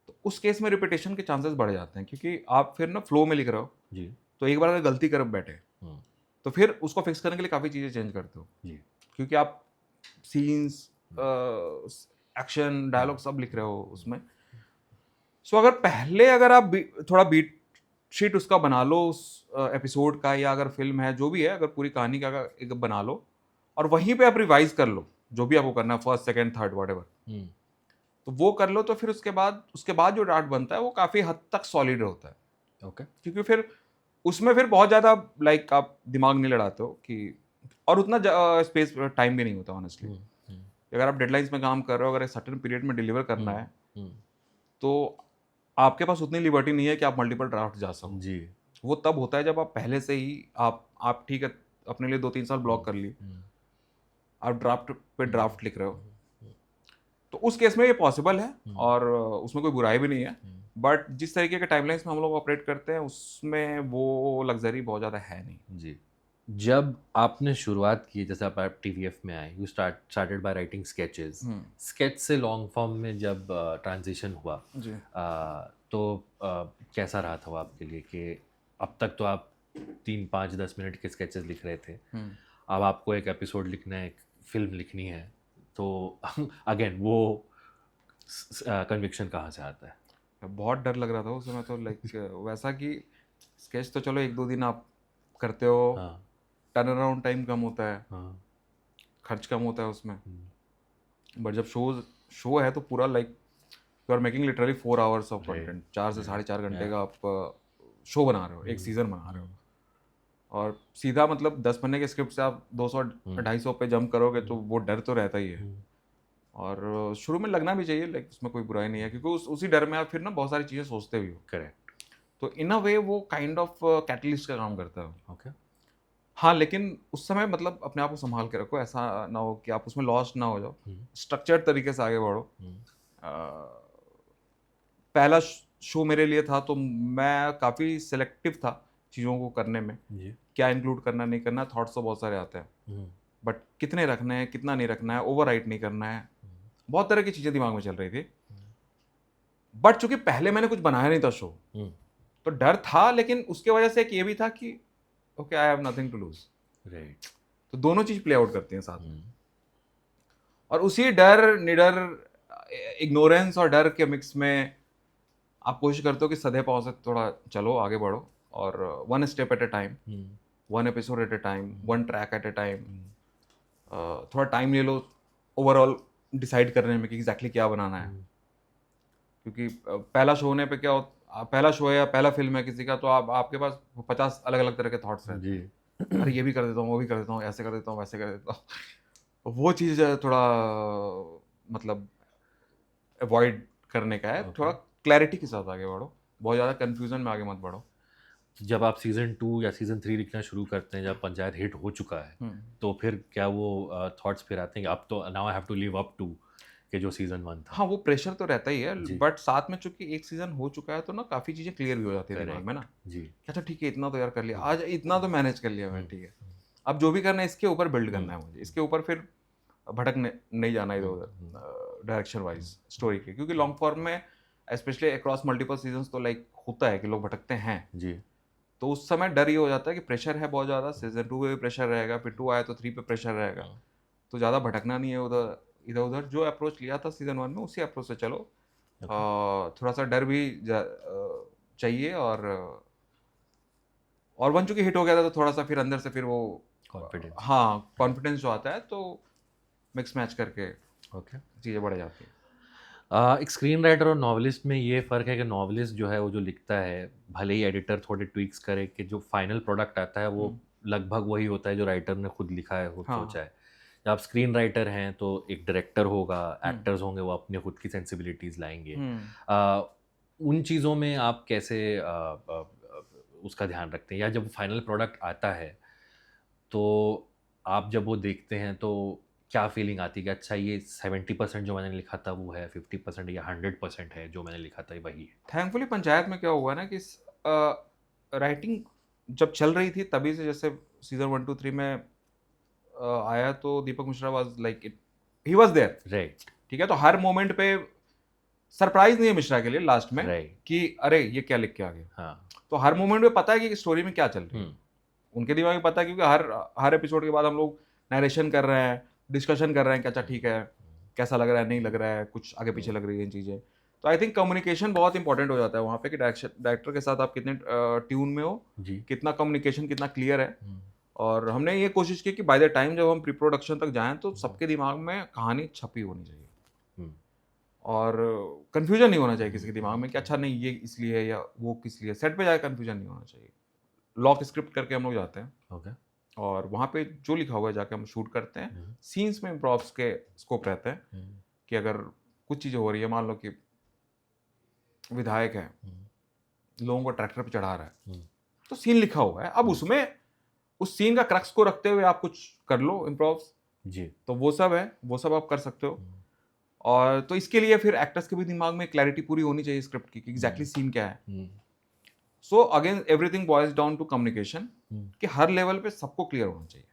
B: तो उस केस में रिपीटेशन के चांसेस बढ़ जाते हैं, क्योंकि आप फिर ना फ्लो में लिख रहे हो,
A: जी।
B: तो एक बार अगर गलती कर बैठे
A: हम्म।
B: तो फिर उसको फिक्स करने के लिए काफ़ी चीज़ें चेंज करते हो,
A: जी।
B: क्योंकि आप सीन्स, एक्शन, डायलॉग सब लिख रहे हो उसमें। सो अगर पहले अगर आप थोड़ा बीट शीट उसका बना लो उस एपिसोड का, या अगर फिल्म है जो भी है, अगर पूरी कहानी का अगर एक बना लो और वहीं पे आप रिवाइज कर लो जो भी आपको करना है, first second third what ever, तो वो कर लो, तो फिर उसके बाद जो ड्राफ्ट बनता है वो काफ़ी हद तक सॉलिड होता है।
A: ओके।
B: क्योंकि फिर उसमें फिर बहुत ज़्यादा लाइक आप दिमाग नहीं लड़ाते हो कि, और उतना स्पेस टाइम भी नहीं होता ऑनेस्टली। अगर आप डेडलाइंस में काम कर रहे हो, अगर एक सर्टेन पीरियड में डिलीवर करना है, तो आपके पास उतनी लिबर्टी नहीं है कि आप मल्टीपल ड्राफ्ट जा सको।
A: जी।
B: वो तब होता है जब आप पहले से ही आप ठीक है, अपने लिए 2-3 साल ब्लॉक कर लिए, आप ड्राफ्ट पे ड्राफ्ट लिख रहे हो, तो उस केस में ये पॉसिबल है, और उसमें कोई बुराई भी नहीं है। बट जिस तरीके के टाइमलाइंस में हम लोग ऑपरेट करते हैं उसमें वो लग्जरी बहुत ज़्यादा है नहीं।
A: जी। जब आपने शुरुआत की, जैसे आप टीवीएफ में आए, you started by writing sketches, sketch से लॉन्ग फॉर्म में जब ट्रांजिशन हुआ,
B: जी।
A: तो कैसा रहा था वो आपके लिए, कि अब तक तो आप 3, 5, 10 मिनट के स्केचेस लिख रहे थे, अब आपको एक एपिसोड लिखना है, एक फिल्म लिखनी है, तो अगेन वो कन्विक्शन कहाँ से आता है?
B: बहुत डर लग रहा था उस समय तो, लाइक वैसा कि स्केच तो चलो 1-2 दिन आप करते हो,
A: हाँ।
B: टर्न अराउंड टाइम कम होता है,
A: हाँ।
B: खर्च कम होता है उसमें। बट जब शो है तो पूरा like you are making literally 4 hours of content, 4 से 4.5 घंटे का आप शो बना रहे हो, एक सीजन बना रहे हो, और सीधा मतलब 10 पन्ने के स्क्रिप्ट से आप 200-250 पे जंप करोगे, तो वो डर तो रहता ही है। और शुरू में लगना भी चाहिए, लाइक उसमें कोई बुराई नहीं है, क्योंकि उसी डर में आप फिर ना बहुत सारी चीज़ें सोचते भी हो।
A: करेक्ट।
B: तो इन अ वे वो काइंड ऑफ कैटलिस्ट का काम करता है।
A: ओके।
B: हाँ, लेकिन उस समय मतलब अपने आप को संभाल के रखो, ऐसा ना हो कि आप उसमें लॉस्ट ना हो जाओ, स्ट्रक्चर्ड तरीके से आगे बढ़ो। पहला शो मेरे लिए था, तो मैं काफ़ी सिलेक्टिव था चीज़ों को करने में, क्या इंक्लूड करना नहीं करना। थॉट्स तो बहुत सारे आते हैं, बट कितने रखने हैं, कितना नहीं रखना है, ओवर राइट नहीं करना है, बहुत तरह की चीज़ें दिमाग में चल रही थी। बट चूंकि पहले मैंने कुछ बनाया नहीं था शो, तो डर था, लेकिन उसके वजह से एक ये भी था कि okay, I have nothing to lose.
A: Right.
B: तो दोनों चीज़ प्ले आउट करती हैं साथ में, और उसी डर, निडर, इग्नोरेंस और डर के मिक्स में आप कोशिश करते हो कि सधे पाँव से थोड़ा चलो, आगे बढ़ो, और 1 step at a time, 1 episode at a time, 1 track at a time. थोड़ा टाइम ले लो ओवरऑल डिसाइड करने में कि एग्जैक्टली क्या बनाना है, क्योंकि पहला शो होने पे क्या पहला शो है या पहला फिल्म है किसी का, तो आपके पास 50 अलग अलग तरह के थॉट्स रहते हैं। अरे ये भी कर देता हूँ, वो भी कर देता हूँ, ऐसे कर देता हूँ, वैसे कर देता हूँ। वो चीज़ थोड़ा मतलब अवॉइड करने का है। थोड़ा क्लैरिटी के साथ आगे बढ़ो, बहुत ज़्यादा कन्फ्यूजन में आगे मत बढ़ो।
A: जब आप सीज़न 2 या सीज़न 3 लिखना शुरू करते हैं, जब पंचायत हिट हो चुका है, तो फिर क्या वो थॉट्स फिर आते हैं कि अब तो now I have to live up to के जो सीज़न 1 था?
B: हाँ, वो प्रेशर तो रहता ही है, बट साथ में चूंकि एक सीज़न हो चुका है तो ना काफ़ी चीज़ें क्लियर भी हो जाती है दिमाग में ना।
A: जी।
B: अच्छा ठीक है, इतना तो यार कर लिया आज, इतना तो मैनेज कर लिया मैं, ठीक है, अब जो भी करना है इसके ऊपर बिल्ड करना है मुझे, इसके ऊपर फिर भटकने नहीं जाना इधर उधर डायरेक्शन वाइज स्टोरी के, क्योंकि लॉन्ग फॉर्म में स्पेशली अक्रॉस मल्टीपल सीजन्स तो लाइक होता है कि लोग भटकते हैं
A: जी।
B: तो उस समय डर ये हो जाता है कि प्रेशर है बहुत ज़्यादा, सीज़न 2 पे भी प्रेशर रहेगा, फिर 2 आया तो 3 पे प्रेशर रहेगा, तो ज़्यादा भटकना नहीं है उधर इधर-उधर। जो अप्रोच लिया था सीज़न 1 में उसी अप्रोच से चलो।
A: ओके,
B: थोड़ा-सा डर भी चाहिए, और वन चूँकि हिट हो गया था तो थोड़ा-सा फिर अंदर से फिर वो
A: कॉन्फिडेंस।
B: हाँ, कॉन्फिडेंस जो आता है तो मिक्स मैच करके
A: ओके।
B: चीज़ें बढ़ जाती हैं।
A: एक स्क्रीन राइटर और नॉवलिस्ट में ये फ़र्क है कि नॉवलिस्ट जो है वो जो लिखता है, भले ही एडिटर थोड़े ट्वीक्स करे कि जो फाइनल प्रोडक्ट आता है वो
B: हुँ,
A: लगभग वही होता है जो राइटर ने खुद लिखा है, खुद
B: हाँ,
A: सोचा है। जब आप स्क्रीन राइटर हैं तो एक डायरेक्टर होगा,
B: हुँ,
A: एक्टर्स होंगे, वो अपने खुद की सेंसिबिलिटीज़ लाएँगे।
B: हुँ।
A: अ, उन चीज़ों में आप कैसे उसका ध्यान रखते हैं? या जब फाइनल प्रोडक्ट आता है, तो आप जब वो देखते हैं तो क्या फीलिंग आती है कि अच्छा ये 70% जो मैंने लिखा था वो है, 50% या 100% है जो मैंने लिखा था वही है?
B: थैंकफुली पंचायत में क्या हुआ ना कि राइटिंग जब चल रही थी तभी से, जैसे सीज़न 1, 2, 3 में आया तो Deepak Mishra was like it, he was there.
A: Right,
B: ठीक है? तो हर मोमेंट पे सरप्राइज़ नहीं है मिश्रा के लिए लास्ट में
A: राइट,
B: कि अरे! ये क्या लिख के आ गए।
A: हाँ।
B: तो हर मोमेंट पे पता है कि स्टोरी में क्या चल रही है।
A: हुँ,
B: उनके दिमाग में पता है क्योंकि हर एपिसोड के बाद हम लोग नैरेशन कर रहे हैं, डिस्कशन कर रहे हैं कि अच्छा
A: हुँ,
B: ठीक है,
A: हुँ,
B: कैसा लग रहा है, नहीं लग रहा है, कुछ आगे-पीछे
A: हुँ,
B: लग रही हैं चीज़ें। तो आई थिंक कम्युनिकेशन बहुत इंपॉर्टेंट हो जाता है वहाँ पे कि डायरेक्टर के साथ आप कितने ट्यून में हो,
A: जी।
B: कितना कम्युनिकेशन कितना क्लियर है।
A: हुँ,
B: और हमने ये कोशिश की कि बाय द टाइम जब हम प्री प्रोडक्शन तक जाएँ तो
A: हुँ,
B: सबके दिमाग में कहानी छपी होनी चाहिए।
A: हुँ,
B: और कन्फ्यूजन नहीं होना चाहिए किसी
A: हुँ,
B: के दिमाग
A: हुँ,
B: में कि
A: हुँ,
B: अच्छा नहीं ये इसलिए है या वो किस लिए। सेट पे जाके कन्फ्यूजन नहीं होना चाहिए। लॉक स्क्रिप्ट करके हम लोग जाते हैं
A: ओके।
B: और वहाँ पे जो लिखा हुआ है जाके हम शूट करते हैं।
A: हुँ,
B: सीन्स में इम्प्रोव्स के स्कोप रहते हैं
A: हुँ,
B: कि अगर कुछ चीज़ें हो रही है, मान लो कि विधायक है,
A: हुँ,
B: लोगों को ट्रैक्टर पे चढ़ा रहा है,
A: हुँ,
B: तो सीन लिखा हुआ है। अब
A: हुँ,
B: उसमें उस सीन का क्रक्स को रखते हुए आप कुछ कर लो इम्प्रोव्स,
A: जी।
B: तो वो सब है, वो सब आप कर सकते हो।
A: हुँ,
B: और तो इसके लिए फिर एक्टर्स के भी दिमाग में क्लैरिटी पूरी होनी चाहिए स्क्रिप्ट की कि एग्जैक्टली
A: हुँ,
B: सीन क्या है।
A: Hmm,
B: so again everything boils down to communication,
A: hmm.
B: कि हर लेवल पे सबको क्लियर होना चाहिए।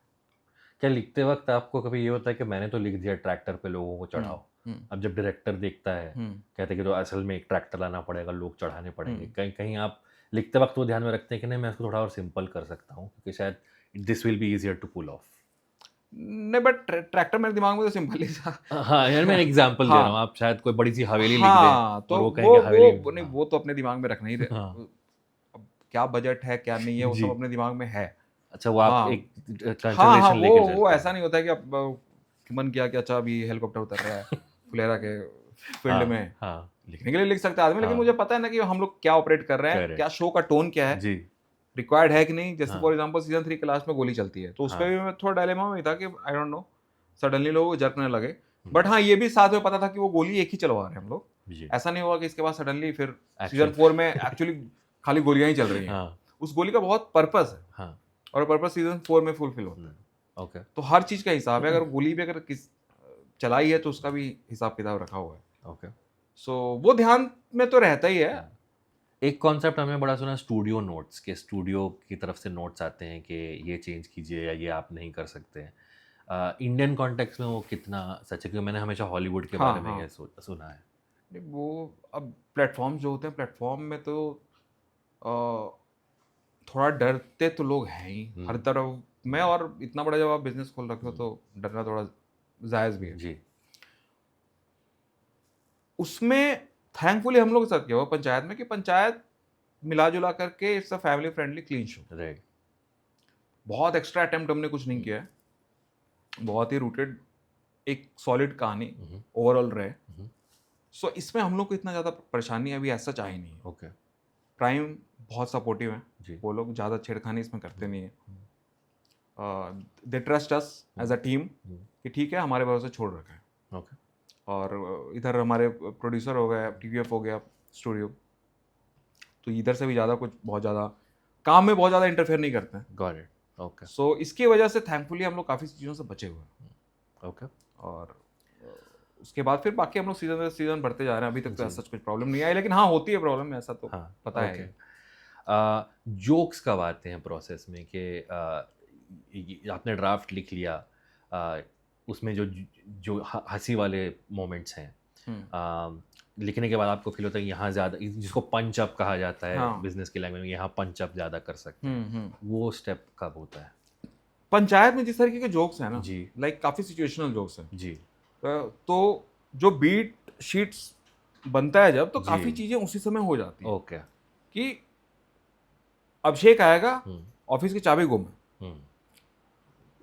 A: क्या लिखते वक़्त आपको कभी ये होता है कि मैंने तो लिख दिया ट्रैक्टर पे लोगों को
B: हुँ,
A: चढ़ाओ।
B: हुँ,
A: अब जब डायरेक्टर देखता है,
B: हुँ,
A: कहते हैं कि तो असल में एक ट्रैक्टर लाना पड़ेगा, लोग चढ़ाने पड़ेंगे।
B: हुँ।
A: कहीं कहीं आप लिखते वक़्त वो ध्यान में रखते हैं कि नहीं मैं इसको थोड़ा और सिंपल कर सकता हूँ क्योंकि शायद this will be easier to pull off.
B: नहीं, बट ट्रैक्टर मेरे दिमाग में तो सिंपल ही था।
A: हाँ, यार मैं एग्ज़ाम्पल दे रहा हूँ,
B: हाँ,
A: आप शायद कोई बड़ी-सी हवेली लिख दें
B: हाँ,
A: और
B: तो
A: वो
B: वो
A: कहेंगे हवेली
B: वो नहीं,
A: हाँ,
B: वो तो अपने दिमाग में रखना ही
A: हाँ,
B: अब क्या बजट है, क्या नहीं है, वो
A: जी।
B: सब अपने दिमाग में है।
A: अच्छा वो आप
B: हाँ,
A: एक
B: हाँ, हाँ,
A: कंसिडरेशन लेके
B: वो
A: चलते
B: ऐसा
A: हैं।
B: नहीं होता है कि अब मन किया कि अच्छा अभी हेलीकॉप्टर उतर रहा है फुलेरा के फील्ड
A: हाँ,
B: में,
A: हाँ,
B: लिखने के लिए लिख सकता है आदमी, लेकिन मुझे
A: हाँ,
B: पता है ना कि हम लोग क्या ऑपरेट कर रहे हैं, क्या
A: करेक्ट।
B: शो का टोन क्या है,
A: जी,
B: रिक्वायर्ड है कि नहीं। जैसे
A: हाँ,
B: फॉर एग्जांपल सीज़न 3 के लास्ट में गोली चलती है, तो उसपे
A: हाँ,
B: भी मैं थोड़ा डायलेमा में ही था कि आई डोंट नो, सडनली लोगों को जर्कने लगे।
A: हुँ,
B: बट हाँ, ये भी साथ में पता था कि वो गोली एक ही चलवा रहे हैं हम लोग।
A: जी,
B: ऐसा नहीं हुआ कि इसके बाद सडनली फिर सीज़न
A: एक्शन
B: 4 में एक्चुअली खाली गोलियाँ ही चल रही हैं।
A: हाँ,
B: उस गोली का बहुत पर्पस है
A: हाँ,
B: और पर्पस सीज़न 4 में फुलफिल होता है।
A: हुँ, ओके।
B: तो हर चीज़ का हिसाब है, अगर गोली भी अगर चलाई है तो उसका भी हिसाब-किताब रखा हुआ है।
A: ओके।
B: सो वो ध्यान में तो रहता ही है।
A: हुँ। एक कॉन्सेप्ट हमने बड़ा सुना स्टूडियो नोट्स के स्टूडियो की तरफ से नोट्स आते हैं कि ये चेंज कीजिए या ये आप नहीं कर सकते हैं। इंडियन कॉन्टेक्स्ट में वो कितना सच है? क्योंकि मैंने हमेशा हॉलीवुड के
B: हाँ,
A: बारे में
B: हाँ।
A: ये सुना है।
B: नहीं, वो अब प्लेटफ़ॉर्म्स जो होते हैं, प्लेटफ़ॉर्म में तो अ, थोड़ा डरते तो लोग हैं ही, हर
A: हुँ,
B: तरफ मैं,
A: हुँ,
B: और इतना बड़ा जब आप बिज़नेस खोल रखे हो
A: हुँ,
B: तो डरना थोड़ा जायज़ भी है।
A: जी,
B: उसमें थैंकफुली हम लोग के साथ क्या हुआ पंचायत में कि पंचायत मिला-जुला करके it's a family friendly clean show.
A: Right.
B: बहुत एक्स्ट्रा अटेम्प्ट हमने कुछ नहीं
A: हुँ,
B: किया है। बहुत ही रूटेड एक सॉलिड कहानी
A: हुँ, हुँ,
B: ओवरऑल रहे।
A: हुँ,
B: सो इसमें हम लोग को इतना ज़्यादा परेशानी अभी ऐसा आई नहीं है।
A: ओके,
B: प्राइम बहुत सपोर्टिव हैं,
A: जी।
B: वो लोग ज़्यादा छेड़खानी इसमें करते
A: हुँ,
B: नहीं हैं।
A: Hmm,
B: they trust us
A: hmm,
B: as a team
A: hmm,
B: कि ठीक है हमारे भरोसे छोड़ रखा है।
A: ओके,
B: और इधर हमारे प्रोड्यूसर हो गए, टीवीएफ हो गया स्टूडियो, तो इधर से भी ज़्यादा कुछ बहुत ज़्यादा काम में बहुत ज़्यादा इंटरफेयर नहीं करते हैं।
A: गॉट इट, ओके,
B: सो इसकी वजह से थैंकफुली हम लोग काफ़ी चीज़ों से बचे हुए हैं।
A: ओके,
B: और अ, उसके बाद फिर बाकी हम लोग सीज़न सीज़न बढ़ते जा रहे हैं। अभी तक तो
A: जी,
B: ऐसा कुछ प्रॉब्लम नहीं आई, लेकिन हाँ, होती है प्रॉब्लम, ऐसा तो
A: हाँ,
B: पता है
A: ओके।
B: ही।
A: जोक्स कब आते हैं प्रोसेस में कि आपने ड्राफ्ट लिख लिया, उसमें जो जो हंसी वाले मोमेंट्स हैं लिखने के बाद आपको फील होता है यहाँ ज़्यादा, जिसको पंच अप कहा जाता है
B: हाँ।
A: बिजनेस की लैंग्वेज में, यहाँ पंच अप ज़्यादा कर सकते हैं, वो स्टेप कब होता है?
B: पंचायत में जिस तरीके के जोक्स हैं ना,
A: जी
B: लाइक काफ़ी सिचुएशनल जोक्स हैं,
A: जी
B: तो जो बीट शीट्स बनता है जब, तो
A: जी।
B: काफ़ी चीज़ें उसी समय हो जाती हैं
A: ओके।
B: कि अभिषेक आएगा,
A: हम्म
B: ऑफिस की चाबी गुम है।
A: हम्म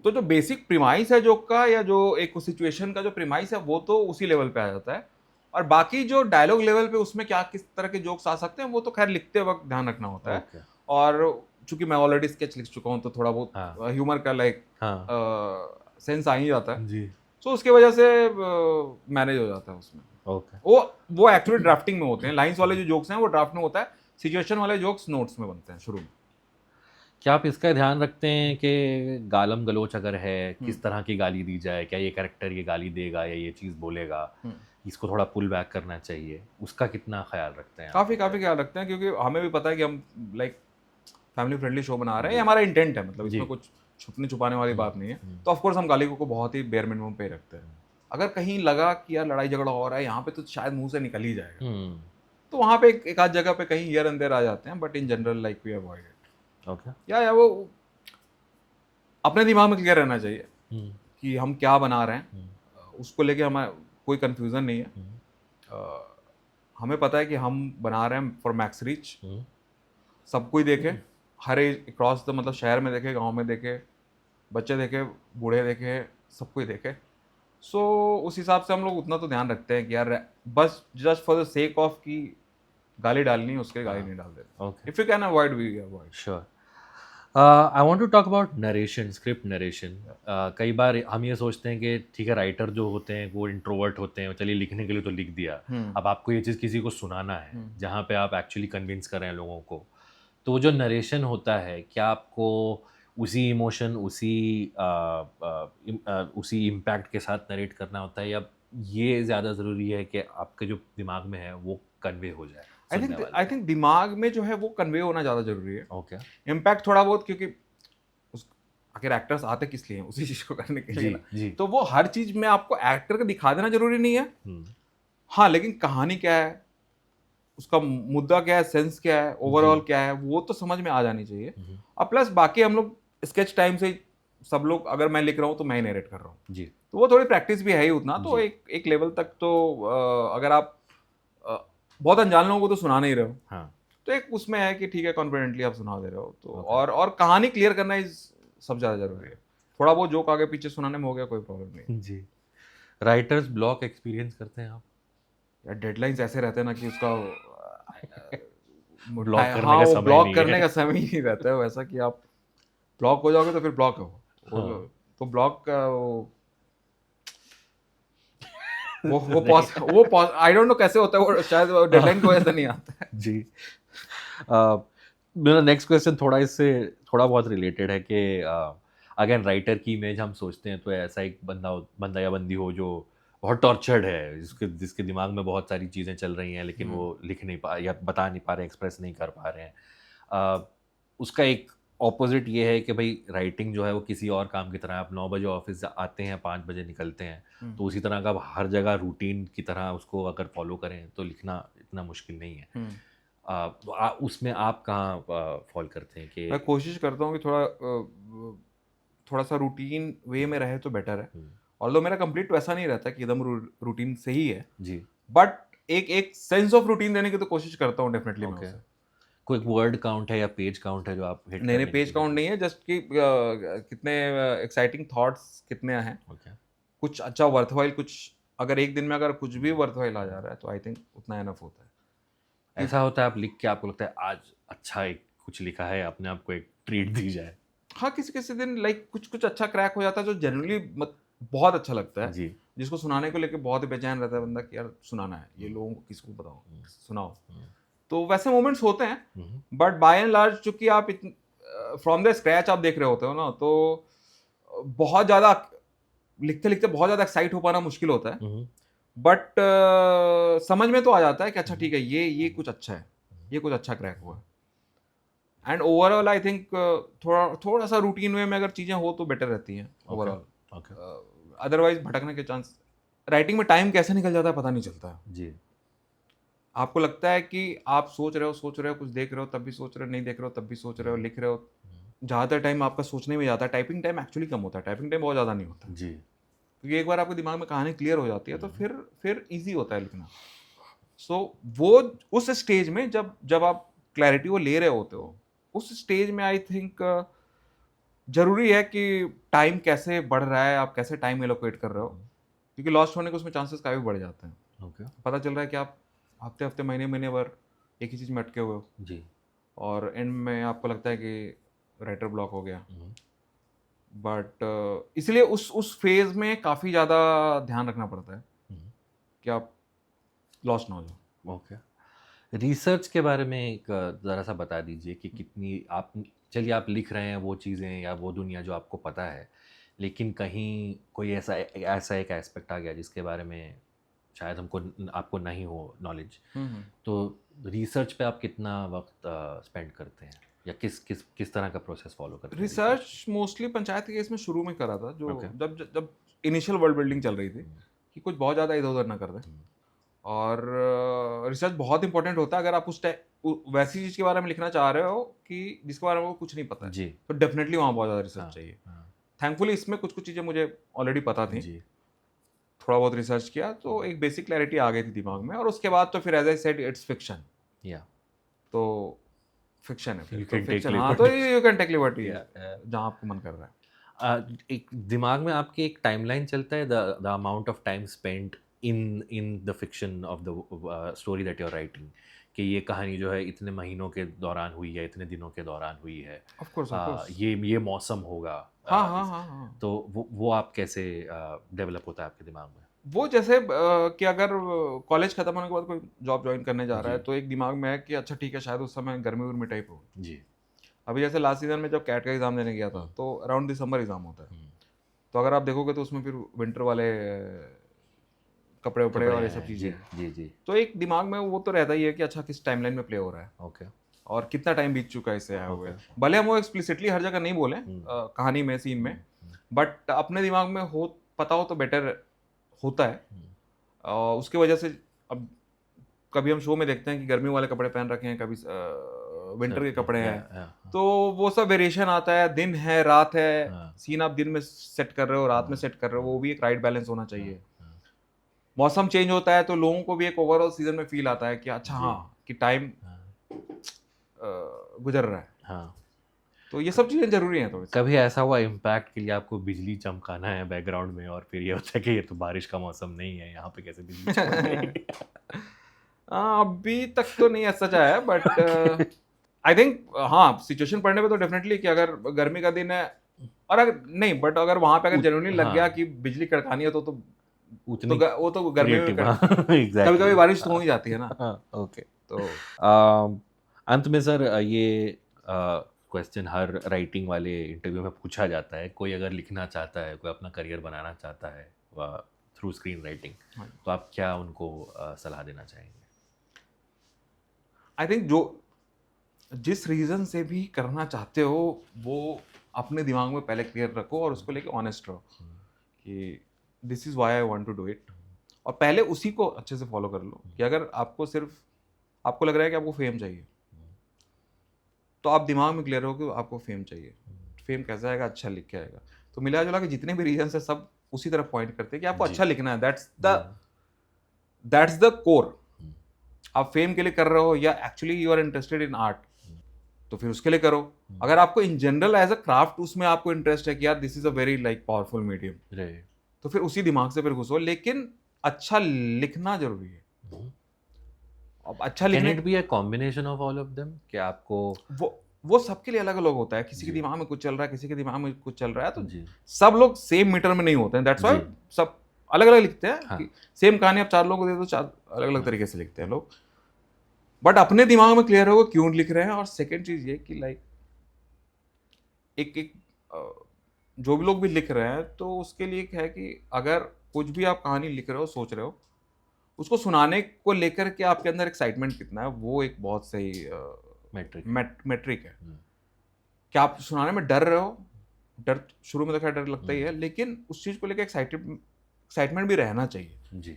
B: तो जो बेसिक प्रीमाइस है जोक का, या जो एक सिचुएशन का जो प्रीमाइस है, वो तो उसी लेवल पे आ जाता है। और बाकी जो डायलॉग लेवल पे उसमें क्या किस तरह के जोक्स आ सकते हैं, वो तो खैर लिखते वक्त ध्यान रखना होता है।
A: ओके।
B: और चूंकि मैं ऑलरेडी स्केच लिख चुका हूँ, तो थोड़ा बहुत
A: हाँ
B: ह्यूमर का लाइक
A: हाँ
B: सेंस आ ही जाता है।
A: जी।
B: सो उसकी वजह से मैनेज हो जाता है उसमें।
A: ओके।
B: वो एक्चुअली ड्राफ्टिंग में होते हैं। लाइंस वाले जो जोक्स हैं वो ड्राफ्ट में होता है, सिचुएशन वाले जोक्स नोट्स में बनते हैं शुरू में।
A: क्या आप इसका ध्यान रखते हैं कि गालम गलोच अगर है,
B: हम्म।
A: किस तरह की गाली दी जाए, क्या ये कैरेक्टर ये गाली देगा या ये चीज़ बोलेगा,
B: हम्म।
A: इसको थोड़ा पुल बैक करना चाहिए, उसका कितना ख्याल रखते हैं आप?
B: काफ़ी काफ़ी ख्याल रखते हैं, क्योंकि हमें भी पता है कि हम लाइक फैमिली फ्रेंडली शो बना रहे हैं,
A: जी
B: ये हमारा इंटेंट है। मतलब
A: जी।
B: इसमें कुछ छुपने छुपाने वाली बात नहीं है।
A: हम्म,
B: तो ऑफकोर्स हम गाली को बहुत ही बेयर मिनिमम पे रखते हैं। अगर कहीं लगा कि यार लड़ाई झगड़ा हो रहा है यहाँ पे, तो शायद मुंह से निकल ही जाएगा,
A: हम्म,
B: तो वहाँ पे एक आध जगह पे कहीं हियर एंड देयर आ जाते हैं, but in general like we avoid it.
A: Okay.
B: या वो अपने दिमाग में क्लियर रहना चाहिए
A: हम्म,
B: कि हम क्या बना रहे हैं,
A: हम्म,
B: उसको लेके हमें कोई कंफ्यूजन नहीं है।
A: हम्म,
B: हमें पता है कि हम बना रहे हैं फॉर मैक्स रीच,
A: हम्म,
B: सब कोई देखे, हर एज क्रॉस द, मतलब शहर में देखे, गांव में देखे, बच्चे देखे, बूढ़े देखे, सब कोई देखे। सो उस हिसाब से हम लोग उतना तो ध्यान रखते हैं कि यार बस just for the sake of कि गाली डालनी है, उसके गाली
A: हाँ,
B: नहीं डाल देते।
A: Okay,
B: if you can avoid we avoid.
A: Sure. I want to talk about narration, script narration. कई बार हम ये सोचते हैं कि ठीक है, राइटर जो होते हैं वो इंट्रोवर्ट होते हैं, चलिए लिखने के लिए तो लिख दिया, अब आपको ये चीज़ किसी को सुनाना है जहाँ पे आप एक्चुअली कन्विंस कर रहे हैं लोगों को, तो वो जो नरेशन होता है, क्या आपको उसी इमोशन, उसी इम्पैक्ट के साथ नरेट करना होता है, या ये ज़्यादा ज़रूरी है कि आपके जो दिमाग में है वो कन्वे हो जाए सुनने वाले
B: आई
A: को?
B: थिंक दिमाग में जो है वो कन्वे होना ज़्यादा जरूरी है।
A: ओके।
B: इम्पैक्ट थोड़ा बहुत, क्योंकि उस आखिर एक्टर्स आते किस लिए हैं, उसी चीज़ को करने के लिए
A: जी
B: ना।
A: जी।
B: तो वो हर चीज़ में आपको एक्टर को दिखा देना जरूरी नहीं है।
A: हम्म,
B: हाँ, लेकिन कहानी क्या है, उसका मुद्दा क्या है, सेंस क्या है, ओवरऑल
A: जी।
B: क्या है, वो तो समझ में आ जानी चाहिए।
A: हम्म,
B: और प्लस बाकी हम लोग स्केच टाइम से ही सब लोग, अगर मैं लिख रहा हूँ तो मैं ही नरेट कर रहा हूँ,
A: जी
B: तो वो थोड़ी प्रैक्टिस भी है ही उतना। तो
A: जी।
B: एक लेवल तक तो अगर आप बहुत अनजान लोगों को तो सुना नहीं रहे हो,
A: हाँ।
B: तो एक उसमें है कि ठीक है, कॉन्फिडेंटली आप सुना दे रहे हो तो।
A: Okay.
B: और कहानी क्लियर करना इज सब ज़्यादा जरूरी है। थोड़ा बहुत जोक आगे पीछे सुनाने में हो गया, कोई प्रॉब्लम नहीं।
A: जी। राइटर्स ब्लॉक एक्सपीरियंस करते हैं आप?
B: यार डेडलाइंस ऐसे रहते हैं ना कि उसका
A: ब्लॉक करने
B: हाँ,
A: का
B: वो
A: समय
B: ब्लॉक
A: नहीं
B: करने
A: है।
B: का समय ही नहीं रहता है वैसा कि आप ब्लॉक हो जाओगे तो फिर ब्लॉक हो।
A: हाँ।
B: तो ब्लॉक का
A: नहीं।
B: वो आई डोंट नो कैसे होता है, वो शायद डेडलाइन की वजह से नहीं आता है।
A: जी। मेरा नेक्स्ट क्वेश्चन थोड़ा इससे थोड़ा बहुत रिलेटेड है कि अगेन राइटर की इमेज हम सोचते हैं तो ऐसा एक बंदा या बंदी हो जो बहुत टॉर्चर्ड है, जिसके जिसके दिमाग में बहुत सारी चीज़ें चल रही हैं, लेकिन वो लिख नहीं पा या बता नहीं पा रहे, एक्सप्रेस नहीं कर पा रहे हैं। उसका एक ऑपोजिट ये है कि भाई राइटिंग जो है वो किसी और काम की तरह है। आप 9 बजे ऑफिस आते हैं, 5 बजे निकलते हैं, तो उसी तरह का आप हर जगह रूटीन की तरह उसको अगर फॉलो करें तो लिखना इतना मुश्किल नहीं है। उसमें आप कहाँ फॉल करते हैं
B: मैं
A: कि?
B: कोशिश करता हूँ कि थोड़ा सा रूटीन वे में रहे तो बेटर है।
A: हम्म,
B: ऑल्दो मेरा कंप्लीट वैसा नहीं रहता कि एकदम रूटीन से ही है,
A: जी
B: बट एक एक सेंस ऑफ रूटीन देने की तो कोशिश करता हूँ डेफिनेटली मैं
A: ओके।
B: उसे।
A: कोई वर्ड काउंट है या पेज काउंट है जो आप हिट
B: नहीं नहीं,
A: करने की
B: पेज
A: कोशिश
B: काउंट
A: करते
B: नहीं है, जस्ट कि कितने एक्साइटिंग थॉट्स कितने हैं,
A: हैं? ओके।
B: कुछ अच्छा वर्थवाइल, कुछ अगर एक दिन में अगर कुछ भी वर्थवाइल आ जा रहा है तो आई थिंक उतना एनफ होता है।
A: ऐसा होता है आप लिख के आपको लगता है आज अच्छा एक कुछ लिखा है, अपने आप को एक ट्रीट दी जाए?
B: हाँ, किसी किसी दिन लाइक कुछ कुछ अच्छा क्रैक हो जाता है जो जनरली बहुत अच्छा लगता है,
A: जी।
B: जिसको सुनाने को लेके बहुत ही बेचैन रहता है बंदा कि यार सुनाना है ये, लोगों को किसको बताओ,
A: हम्म,
B: सुनाओ।
A: हम्म,
B: तो वैसे मोमेंट्स होते हैं,
A: हम्म,
B: बट बाय एंड लार्ज चूंकि आप फ्रॉम द स्क्रैच आप देख रहे होते हो ना, तो बहुत ज़्यादा लिखते लिखते बहुत ज़्यादा एक्साइट हो पाना मुश्किल होता है।
A: हम्म,
B: बट समझ में तो आ जाता है कि अच्छा ठीक है, ये कुछ अच्छा है, ये कुछ अच्छा क्रैक हुआ है। एंड ओवरऑल आई थिंक थोड़ा सा रूटीन वे में अगर चीज़ें हो तो बेटर रहती हैं
A: ओके
B: ओवरऑल।
A: ओके।
B: अदरवाइज भटकने के चांस राइटिंग में टाइम कैसे निकल जाता है पता नहीं चलता है।
A: जी।
B: आपको लगता है कि आप सोच रहे हो, कुछ देख रहे हो तब भी सोच रहे हो, नहीं देख रहे हो तब भी सोच रहे हो, लिख रहे हो, ज़्यादातर टाइम आपका सोचने में जाता है। टाइपिंग टाइम एक्चुअली कम होता है, टाइपिंग टाइम बहुत ज़्यादा नहीं होता है।
A: जी।
B: क्योंकि एक बार आपके दिमाग में कहानी क्लियर हो जाती है तो फिर ईज़ी होता है लिखना। सो वो उस स्टेज में जब जब आप क्लैरिटी वो ले रहे होते हो, उस स्टेज में आई थिंक ज़रूरी है कि टाइम कैसे बढ़ रहा है, आप कैसे टाइम एलोकेट कर रहे हो, क्योंकि लॉस्ट होने के उसमें चांसेस काफ़ी बढ़ जाते हैं।
A: ओके।
B: पता चल रहा है कि आप हफ्ते-हफ्ते, महीने-महीने भर एक ही चीज़ में अटके हुए हो
A: जी।
B: और एंड में आपको लगता है कि राइटर ब्लॉक हो गया। बट इसलिए उस फेज़ में काफ़ी ज़्यादा ध्यान रखना पड़ता है कि आप लॉस्ट ना हो जाओ।
A: ओके। रिसर्च के बारे में एक ज़रा सा बता दीजिए कि कितनी आप, चलिए आप लिख रहे हैं वो चीज़ें या वो दुनिया जो आपको पता है, लेकिन कहीं कोई ऐसा एक एस्पेक्ट आ गया जिसके बारे में शायद आपको नहीं हो नॉलेज, तो रिसर्च पे आप कितना वक्त स्पेंड करते हैं या किस तरह का प्रोसेस फॉलो करते हैं रिसर्च
B: रिसर्च मोस्टली पंचायत के केस में शुरू में करा था, जो
A: Okay.
B: जब जब इनिशियल वर्ल्ड बिल्डिंग चल रही थी कि कुछ बहुत ज़्यादा इधर-उधर ना कर दें। और रिसर्च बहुत इंपॉर्टेंट होता है अगर आप वैसी चीज़ के बारे में लिखना चाह रहे हो कि जिसके बारे में आपको कुछ नहीं पता है,
A: जी।
B: तो डेफिनेटली वहाँ बहुत ज़्यादा रिसर्च
A: हाँ,
B: चाहिए।
A: हाँ,
B: थैंकफुली इसमें कुछ-कुछ चीज़ें मुझे ऑलरेडी पता थी।
A: जी।
B: थोड़ा बहुत रिसर्च किया तो एक बेसिक क्लैरिटी आ गई थी दिमाग में, और उसके बाद तो फिर as I said it's fiction.
A: या
B: तो फिक्शन है फिर,
A: यू
B: तो
A: कैन टेक
B: फिक्शन, हाँ, तो
A: liberty.
B: You can take liberty
A: या
B: जहाँ आपको मन कर रहा है।
A: एक दिमाग में आपके एक टाइमलाइन चलता है, the amount of time spent in the fiction of the story that you are writing, कि ये कहानी जो है इतने महीनों के दौरान हुई है, इतने दिनों के दौरान हुई है,
B: ऑफ कोर्स।
A: ये मौसम होगा,
B: हाँ, हाँ, हाँ, हाँ।
A: तो वो आप कैसे डेवलप होता है आपके दिमाग में?
B: वो जैसे कि अगर कॉलेज खत्म होने के बाद कोई जॉब ज्वाइन करने जा रहा है
A: जी।
B: तो एक दिमाग में है कि अच्छा ठीक है, शायद उस समय गर्मी-वर्मी टाइप हो।
A: जी।
B: अभी जैसे लास्ट सीजन में जब कैट का एग्जाम देने गया था तो अराउंड दिसंबर एग्जाम होता है। तो अगर आप देखोगे तो उसमें फिर विंटर वाले कपड़े-वपड़े
A: कपड़े
B: और ये
A: हैं,
B: सब चीज़ें
A: जी,
B: हैं।
A: जी, जी।
B: तो एक दिमाग में वो तो रहता ही है कि अच्छा किस टाइमलाइन में प्ले हो रहा है
A: ओके।
B: और कितना टाइम बीत चुका है इससे आए हुए।
A: Okay.
B: भले हम वो एक्सप्लिसिटली हर जगह नहीं बोलें कहानी में, सीन में, बट अपने दिमाग में हो, पता हो तो बेटर होता है। उसकी वजह से अब कभी हम शो में देखते हैं कि गर्मी वाले कपड़े पहन रखे हैं, कभी विंटर के कपड़े हैं, तो वो सब वेरिएशन आता है, दिन है, रात है,
A: हाँ।
B: सीन आप दिन में सेट कर रहे हो, रात में सेट कर रहे हो, वो भी एक राइट बैलेंस होना चाहिए।
A: हाँ।
B: मौसम चेंज होता है तो लोगों को भी एक ओवरऑल सीजन में फील आता है कि अच्छा
A: जी।
B: हाँ, कि टाइम गुजर रहा है।
A: हाँ।
B: तो ये सब चीज़ें ज़रूरी हैं थोड़ी सी।
A: कभी ऐसा हुआ इम्पैक्ट के लिए आपको बिजली चमकाना है बैकग्राउंड में, और फिर ये होता है कि ये तो बारिश का मौसम नहीं है, यहाँ पे कैसे बिजली चमकेगी?
B: अभी तक तो नहीं ऐसा चाहा है, बट आई थिंक हाँ, सिचुएशन पड़ने पे तो डेफिनेटली कि अगर गर्मी का दिन है और अगर नहीं, बट अगर वहाँ पे अगर जेन्युइनली लग गया
A: हाँ,
B: कि बिजली कड़कानी है तो
A: उतनी
B: वो तो गर्मी में
A: क्रिएटिव, हाँ, एग्जैक्टली।
B: कभी-कभी बारिश तो हो ही जाती है ना।
A: ओके।
B: तो
A: अंत में सर, ये क्वेश्चन हर राइटिंग वाले इंटरव्यू में पूछा जाता है, कोई अगर लिखना चाहता है, कोई अपना करियर बनाना चाहता है थ्रू स्क्रीन राइटिंग,
B: हाँ।
A: तो आप क्या उनको सलाह देना चाहेंगे?
B: आई थिंक जो जिस रीज़न से भी करना चाहते हो वो अपने दिमाग में पहले क्लियर रखो और उसको लेके ऑनेस्ट रहो कि this is why I want to do it, और पहले उसी को अच्छे से फॉलो कर लो कि अगर आपको लग रहा है कि आपको फेम चाहिए, तो आप दिमाग में क्लियर हो कि आपको फेम चाहिए। फेम कैसा आएगा? अच्छा लिख के आएगा। तो मिला जुला के जितने भी रीजन है सब उसी तरफ पॉइंट करते हैं कि आपको
A: जी।
B: अच्छा लिखना है। That's the core. आप फेम के लिए कर रहे हो या actually you are interested in art, तो फिर उसके लिए करो। अगर आपको in general as a craft उसमें आपको इंटरेस्ट है कि यार this is a very like powerful medium,
A: right.
B: तो फिर उसी दिमाग से फिर घुसो, लेकिन अच्छा लिखना जरूरी है। अब अच्छा
A: कैन
B: लिखने
A: it be a combination of all of them, कि आपको
B: वो सबके लिए अलग अलग होता है। किसी के
A: जी।
B: दिमाग में कुछ चल रहा है, किसी के दिमाग में कुछ चल रहा है, तो
A: जी।
B: सब लोग सेम मीटर में नहीं होते हैं। दैट्स व्हाई
A: जी।
B: सब अलग अलग लिखते हैं।
A: हाँ।
B: कि सेम कहानी आप 4 लोगों को दे दो, 4 अलग अलग तरीके से लिखते हैं लोग। बट अपने दिमाग में क्लियर होगा क्यों लिख रहे हैं। और सेकंड चीज ये कि लाइक एक जो भी लोग भी लिख रहे हैं तो उसके लिए एक है कि अगर कुछ भी आप कहानी लिख रहे हो, सोच रहे हो, उसको सुनाने को लेकर के आपके अंदर एक्साइटमेंट कितना है, वो एक बहुत सही मेट्रिक है। कि आप सुनाने में डर रहे हो, डर शुरू में तो खैर डर लगता ही है, लेकिन उस चीज़ को लेकर एक्साइटमेंट भी रहना चाहिए।
A: जी।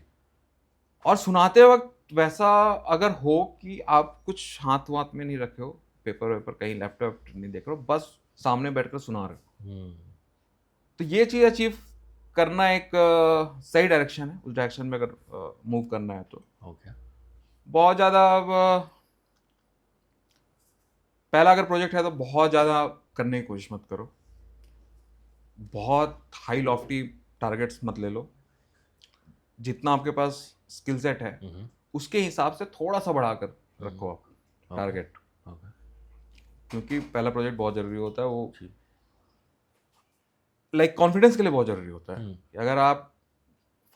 B: और सुनाते वक्त वैसा अगर हो कि आप कुछ हाथ वाथ में नहीं रखे हो, पेपर वेपर कहीं लैपटॉप नहीं देख रहे हो, बस सामने बैठकर सुना रहे हो,
A: हम्म।
B: तो ये चीज़ अचीव करना एक सही डायरेक्शन है। उस डायरेक्शन में अगर मूव करना है तो
A: ओके।
B: बहुत ज़्यादा पहला अगर प्रोजेक्ट है तो बहुत ज़्यादा करने की कोशिश मत करो, बहुत हाई लॉफ्टी टारगेट्स मत ले लो। जितना आपके पास स्किल सेट है
A: हम्म।
B: उसके हिसाब से थोड़ा सा बढ़ाकर रखो आप
A: ओके।
B: Target,
A: okay.
B: क्योंकि पहला प्रोजेक्ट बहुत ज़रूरी होता है वो,
A: जी।
B: लाइक कॉन्फिडेंस के लिए बहुत ज़रूरी होता है।
A: हम्म।
B: कि अगर आप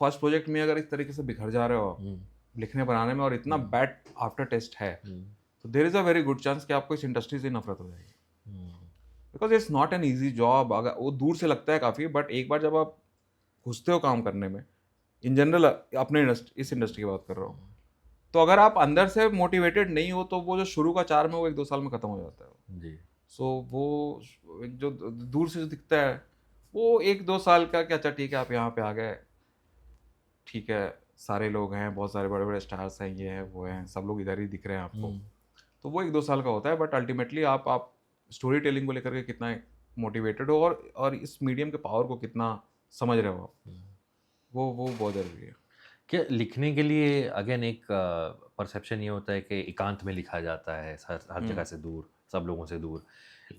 B: फर्स्ट प्रोजेक्ट में अगर इस तरीके से बिखर जा रहे हो
A: हम्म।
B: लिखने बनाने में और इतना बैड आफ्टर टेस्ट है,
A: हम्म।
B: तो there is a very good chance कि आपको इस इंडस्ट्री से नफरत हो जाएगी,
A: hmm.
B: Because it's not an easy job. अगर वो दूर से लगता है काफ़ी, बट एक बार जब आप घुसते हो काम करने में, इन जनरल अपने इस इंडस्ट्री की बात कर रहा हूँ, तो अगर आप अंदर से मोटिवेटेड नहीं हो तो वो जो शुरू का चार्म है वो 1-2 साल में ख़त्म हो जाता है।
A: जी।
B: सो वो एक जो दूर से जो दिखता है वो 1-2 साल का कि अच्छा ठीक है आप यहाँ पे आ गए, ठीक है सारे लोग हैं, बहुत सारे बड़े बड़े स्टार्स हैं, ये हैं वो हैं, सब लोग इधर ही दिख रहे हैं आपको, तो वो 1-2 साल का होता है। बट अल्टीमेटली आप स्टोरी टेलिंग को लेकर के कितना मोटिवेटेड हो और इस मीडियम के पावर को कितना समझ रहे हो आप, वो बहुत ज़रूरी है।
A: क्या लिखने के लिए अगेन एक परसेप्शन ये होता है कि एकांत में लिखा जाता है, हर जगह से दूर, सब लोगों से दूर,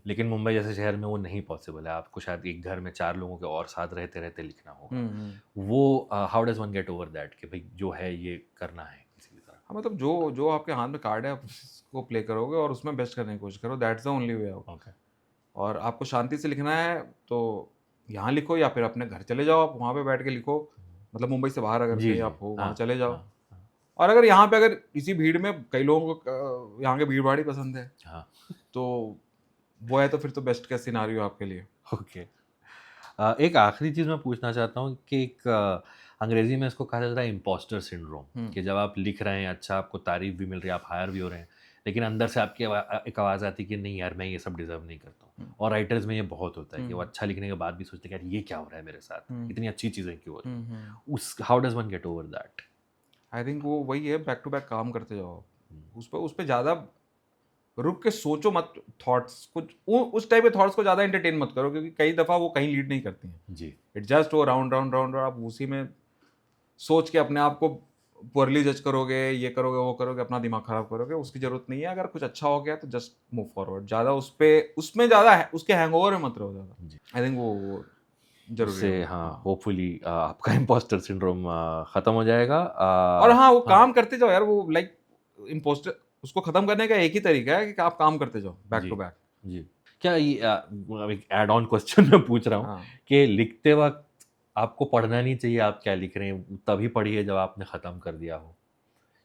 A: लेकिन मुंबई जैसे शहर में वो नहीं पॉसिबल है। आपको शायद एक घर में 4 लोगों के और साथ रहते रहते लिखना होगा। वो how does one get over that कि भाई जो है ये करना है किसी भी तरह।
B: हाँ, मतलब जो जो आपके हाथ में कार्ड है आप उसको प्ले करोगे और उसमें बेस्ट करने की कोशिश करो, that's the only way out.
A: Okay.
B: और आपको शांति से लिखना है तो यहाँ लिखो या फिर अपने घर चले जाओ, आप वहाँ पे बैठ के लिखो, मतलब मुंबई से बाहर अगर
A: जी
B: कहीं
A: जी।
B: आप हो वहाँ
A: हाँ
B: चले जाओ।
A: हाँ हाँ
B: और अगर यहाँ पे अगर इसी भीड़ में कई लोगों को यहाँ के भीड़ भाड़ ही पसंद है,
A: हाँ।
B: तो वो है तो फिर तो बेस्ट का सिनारियो आपके लिए।
A: ओके। एक आखिरी चीज़ मैं पूछना चाहता हूँ कि एक अंग्रेजी में इसको कहा जाता है इम्पोस्टर सिंड्रोम, कि जब आप लिख रहे हैं, अच्छा आपको तारीफ भी मिल रही है, आप हायर भी हो रहे हैं, लेकिन अंदर से आपकी एक आवाज़ आती है कि नहीं यार मैं ये सब डिज़र्व नहीं करता हूँ। और राइटर्स में ये बहुत होता है कि वो अच्छा लिखने के बाद भी सोचते हैं कि यार ये क्या हो रहा है मेरे साथ, इतनी अच्छी चीज़ें क्यों हो रही हैं। उस how does one get over that?
B: I think वो वही है, बैक टू बैक काम करते जाओ, उस पर ज़्यादा रुक के सोचो मत। थॉट्स कुछ उस टाइप के थॉट्स को ज़्यादा एंटरटेन मत करो, क्योंकि कई दफ़ा वो कहीं लीड नहीं करती हैं।
A: जी।
B: इट जस्ट वो राउंड राउंड राउंड, और आप उसी में सोच के अपने आप को पुअरली जज करोगे, ये करोगे वो करोगे, अपना दिमाग खराब करोगे, उसकी जरूरत नहीं है। अगर कुछ अच्छा हो गया तो जस्ट मूव फॉरवर्ड, ज़्यादा उसमें ज़्यादा उसके हैंगओवर में मत रहो ज़्यादा।
A: जी।
B: आई थिंक वो जरूरी
A: उससे
B: है।
A: हाँ होपफुली आपका इम्पोस्टर सिंड्रोम ख़त्म हो जाएगा।
B: और हाँ, वो
A: हाँ
B: काम करते जाओ यार, वो लाइक इम्पोस्टर उसको खत्म करने का एक ही तरीका है कि आप काम करते जाओ बैक
A: जी
B: टू बैक।
A: जी। क्या ये अब एक एड ऑन क्वेश्चन मैं पूछ रहा हूँ
B: हाँ,
A: कि लिखते वक्त आपको पढ़ना नहीं चाहिए आप क्या लिख रहे हैं, तभी पढ़िए जब आपने ख़त्म कर दिया हो,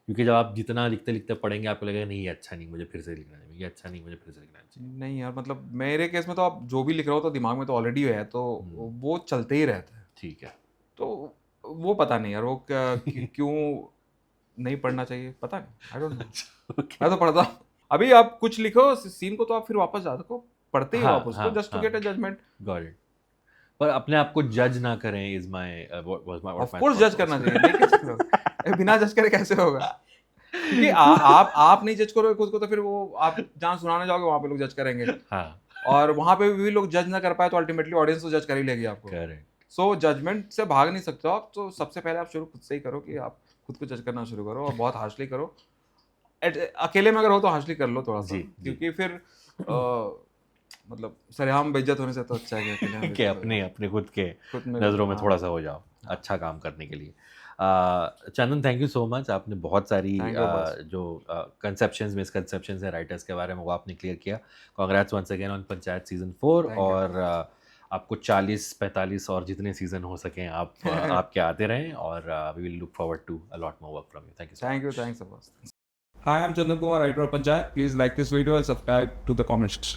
A: क्योंकि जब आप जितना लिखते लिखते पढ़ेंगे आपको लगेगा नहीं ये अच्छा नहीं, मुझे फिर से लिखना चाहिए, ये अच्छा नहीं, मुझे फिर से लिखना चाहिए।
B: नहीं यार, मतलब मेरे केस में तो आप जो भी लिख रहे हो तो दिमाग में तो ऑलरेडी है, तो वो चलते ही रहता है।
A: ठीक है।
B: तो वो पता नहीं यार, वो क्यों नहीं पढ़ना चाहिए, पता नहीं, आई डोंट नो।
A: ओके।
B: मैं तो पढ़ता हूँ। अभी आप कुछ लिखो सीन को तो आप फिर वापस जा सको, पढ़ते ही हो
A: हाँ
B: आप उसको,
A: हाँ
B: जस्ट टू
A: हाँ।
B: Get a judgement.
A: Got it. पर अपने आप को जज ना करें इज माय
B: ऑफ कोर्स जज करना चाहिए, नहीं कैसे करोगे? बिना जज करे कैसे होगा? क्योंकि आप नहीं जज करोगे खुद को तो फिर वो आप जहाँ सुनाने जाओगे वहाँ पे लोग जज करेंगे,
A: हाँ।
B: और वहाँ पे भी लोग जज ना कर पाए तो अल्टीमेटली ऑडियंस तो जज कर ही लेगी आपको।
A: करेक्ट।
B: सो जजमेंट से भाग नहीं सकते हो आप, तो सबसे पहले आप शुरू खुद से ही करो कि आप खुद को जज करना शुरू करो, और बहुत हार्शली करो। अकेले में अगर हो तो हार्शली कर लो थोड़ा सा,
A: जी, जी।
B: क्योंकि फिर मतलब सरेआम बेइज्जत होने से तो अच्छा है कि अकेले में
A: कि
B: बेइज्जत हो
A: अपने
B: जाओ।
A: अपने खुद के
B: खुद में
A: नज़रों में
B: हाँ,
A: थोड़ा सा हो जाओ अच्छा काम करने के लिए। चंदन थैंक यू सो मच, आपने बहुत सारी
B: थैंक यू बस।
A: जो कंसेप्शंस मिसकंसेप्शंस है राइटर्स के बारे में वो आपने क्लियर किया। Congrats once again on Panchayat season 4,
B: thank you.
A: और आपको 40-45 और जितने सीजन हो सकें आप आपके आते रहें, और we will look forward to a lot more work from you. Thank you so
B: thank you,
A: much.
B: Thanks बस।
C: Hi, I'm Chandan Kumar, writer of Panchayat. Please like this video and subscribe to the comments.